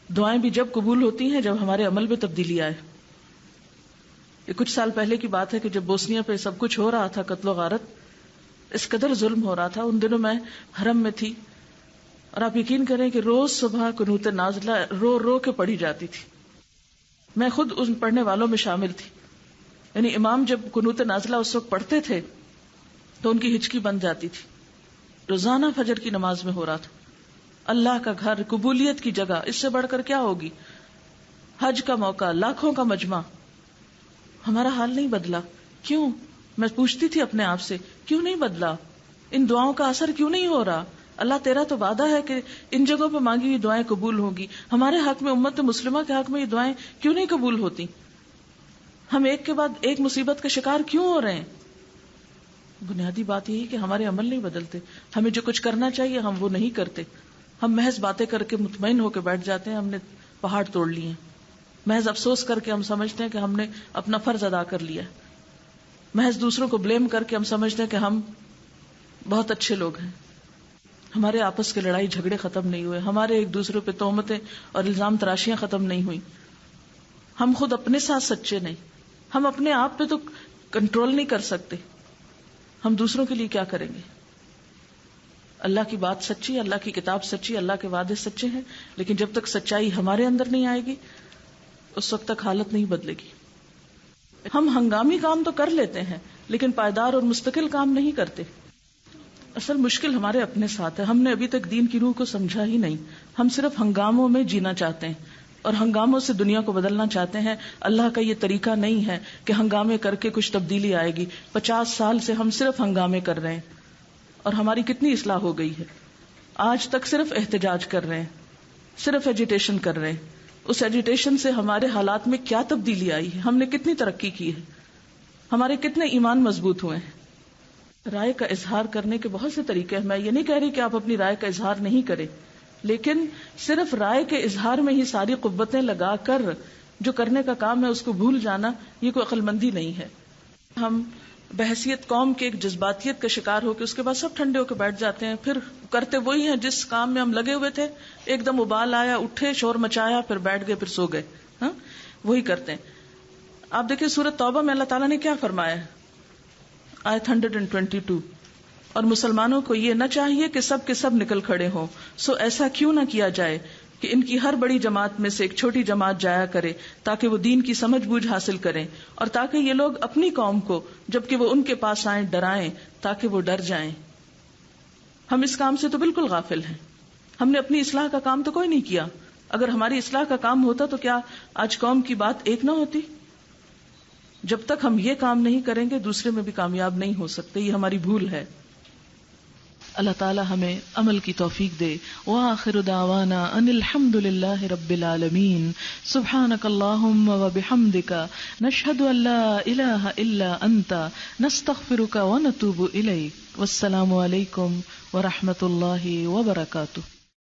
دعائیں بھی جب قبول ہوتی ہیں جب ہمارے عمل میں تبدیلی آئے. یہ کچھ سال پہلے کی بات ہے کہ جب بوسنیا پہ سب کچھ ہو رہا تھا, قتل و غارت, اس قدر ظلم ہو رہا تھا. ان دنوں میں حرم میں تھی اور آپ یقین کریں کہ روز صبح قنوت نازلہ رو رو کے پڑھی جاتی تھی. میں خود ان پڑھنے والوں میں شامل تھی. یعنی امام جب قنوت نازلہ اس وقت پڑھتے تھے تو ان کی ہچکی بند جاتی تھی. روزانہ فجر کی نماز میں ہو رہا تھا. اللہ کا گھر, قبولیت کی جگہ, اس سے بڑھ کر کیا ہوگی؟ حج کا موقع, لاکھوں کا مجمع. ہمارا حال نہیں بدلا. کیوں؟ میں پوچھتی تھی اپنے آپ سے, کیوں نہیں بدلا؟ ان دعاؤں کا اثر کیوں نہیں ہو رہا؟ اللہ تیرا تو وعدہ ہے کہ ان جگہوں پہ مانگی ہوئی دعائیں قبول ہوں گی. ہمارے حق میں, امت مسلمہ کے حق میں یہ دعائیں کیوں نہیں قبول ہوتی؟ ہم ایک کے بعد ایک مصیبت کا شکار کیوں ہو رہے ہیں؟ بنیادی بات یہی کہ ہمارے عمل نہیں بدلتے. ہمیں جو کچھ کرنا چاہیے ہم وہ نہیں کرتے. ہم محض باتیں کر کے مطمئن ہو کے بیٹھ جاتے ہیں ہم نے پہاڑ توڑ لیے ہیں. محض افسوس کر کے ہم سمجھتے ہیں کہ ہم نے اپنا فرض ادا کر لیا. محض دوسروں کو بلیم کر کے ہم سمجھتے ہیں کہ ہم بہت اچھے لوگ ہیں. ہمارے آپس کے لڑائی جھگڑے ختم نہیں ہوئے, ہمارے ایک دوسرے پہ تہمتیں اور الزام تراشیاں ختم نہیں ہوئی. ہم خود اپنے ساتھ سچے نہیں. ہم اپنے آپ پہ تو کنٹرول نہیں کر سکتے, ہم دوسروں کے لیے کیا کریں گے؟ اللہ کی بات سچی, اللہ کی کتاب سچی, اللہ کے وعدے سچے ہیں, لیکن جب تک سچائی ہمارے اندر نہیں آئے گی اس وقت تک حالت نہیں بدلے گی. ہم ہنگامی کام تو کر لیتے ہیں لیکن پائیدار اور مستقل کام نہیں کرتے. اصل مشکل ہمارے اپنے ساتھ ہے. ہم نے ابھی تک دین کی روح کو سمجھا ہی نہیں. ہم صرف ہنگاموں میں جینا چاہتے ہیں اور ہنگاموں سے دنیا کو بدلنا چاہتے ہیں. اللہ کا یہ طریقہ نہیں ہے کہ ہنگامے کر کے کچھ تبدیلی آئے گی. 50 سال سے ہم صرف ہنگامے کر رہے ہیں اور ہماری کتنی اصلاح ہو گئی ہے. آج تک صرف احتجاج کر رہے ہیں, صرف ایجیٹیشن کر رہے ہیں. اس ایجیٹیشن سے ہمارے حالات میں کیا تبدیلی آئی ہے؟ ہم نے کتنی ترقی کی ہے؟ ہمارے کتنے ایمان مضبوط ہوئے ہیں؟ رائے کا اظہار کرنے کے بہت سے طریقے ہیں. میں یہ نہیں کہہ رہی کہ آپ اپنی رائے کا اظہار نہیں کریں, لیکن صرف رائے کے اظہار میں ہی ساری قوتیں لگا کر جو کرنے کا کام ہے اس کو بھول جانا, یہ کوئی عقل مندی نہیں ہے. ہم بحثیت قوم کے ایک جذباتیت کا شکار ہو کے اس کے بعد سب ٹھنڈے ہو کے بیٹھ جاتے ہیں. پھر کرتے وہی ہیں جس کام میں ہم لگے ہوئے تھے. ایک دم ابال آیا, اٹھے, شور مچایا, پھر بیٹھ گئے, پھر سو گئے. ہاں, وہی کرتے ہیں. آپ دیکھیں سورۃ توبہ میں اللہ تعالیٰ نے کیا فرمایا ہے, آیت 122, اور مسلمانوں کو یہ نہ چاہیے کہ سب کے سب نکل کھڑے ہوں, سو ایسا کیوں نہ کیا جائے کہ ان کی ہر بڑی جماعت میں سے ایک چھوٹی جماعت جایا کرے تاکہ وہ دین کی سمجھ بوجھ حاصل کریں, اور تاکہ یہ لوگ اپنی قوم کو جبکہ وہ ان کے پاس آئیں ڈرائیں تاکہ وہ ڈر جائیں. ہم اس کام سے تو بالکل غافل ہیں. ہم نے اپنی اصلاح کا کام تو کوئی نہیں کیا. اگر ہماری اصلاح کا کام ہوتا تو کیا آج قوم کی بات ایک نہ ہوتی؟ جب تک ہم یہ کام نہیں کریں گے دوسرے میں بھی کامیاب نہیں ہو سکتے. یہ ہماری بھول ہے. اللہ تعالی ہمیں عمل کی توفیق دے. وآخر دعوانا ان الحمد للہ رب العالمین. سبحانک اللہم وبحمدک نشہد ان لا الہ الا انت نستغفرک ونتوب الیک. والسلام علیکم ورحمۃ اللہ وبرکاتہ.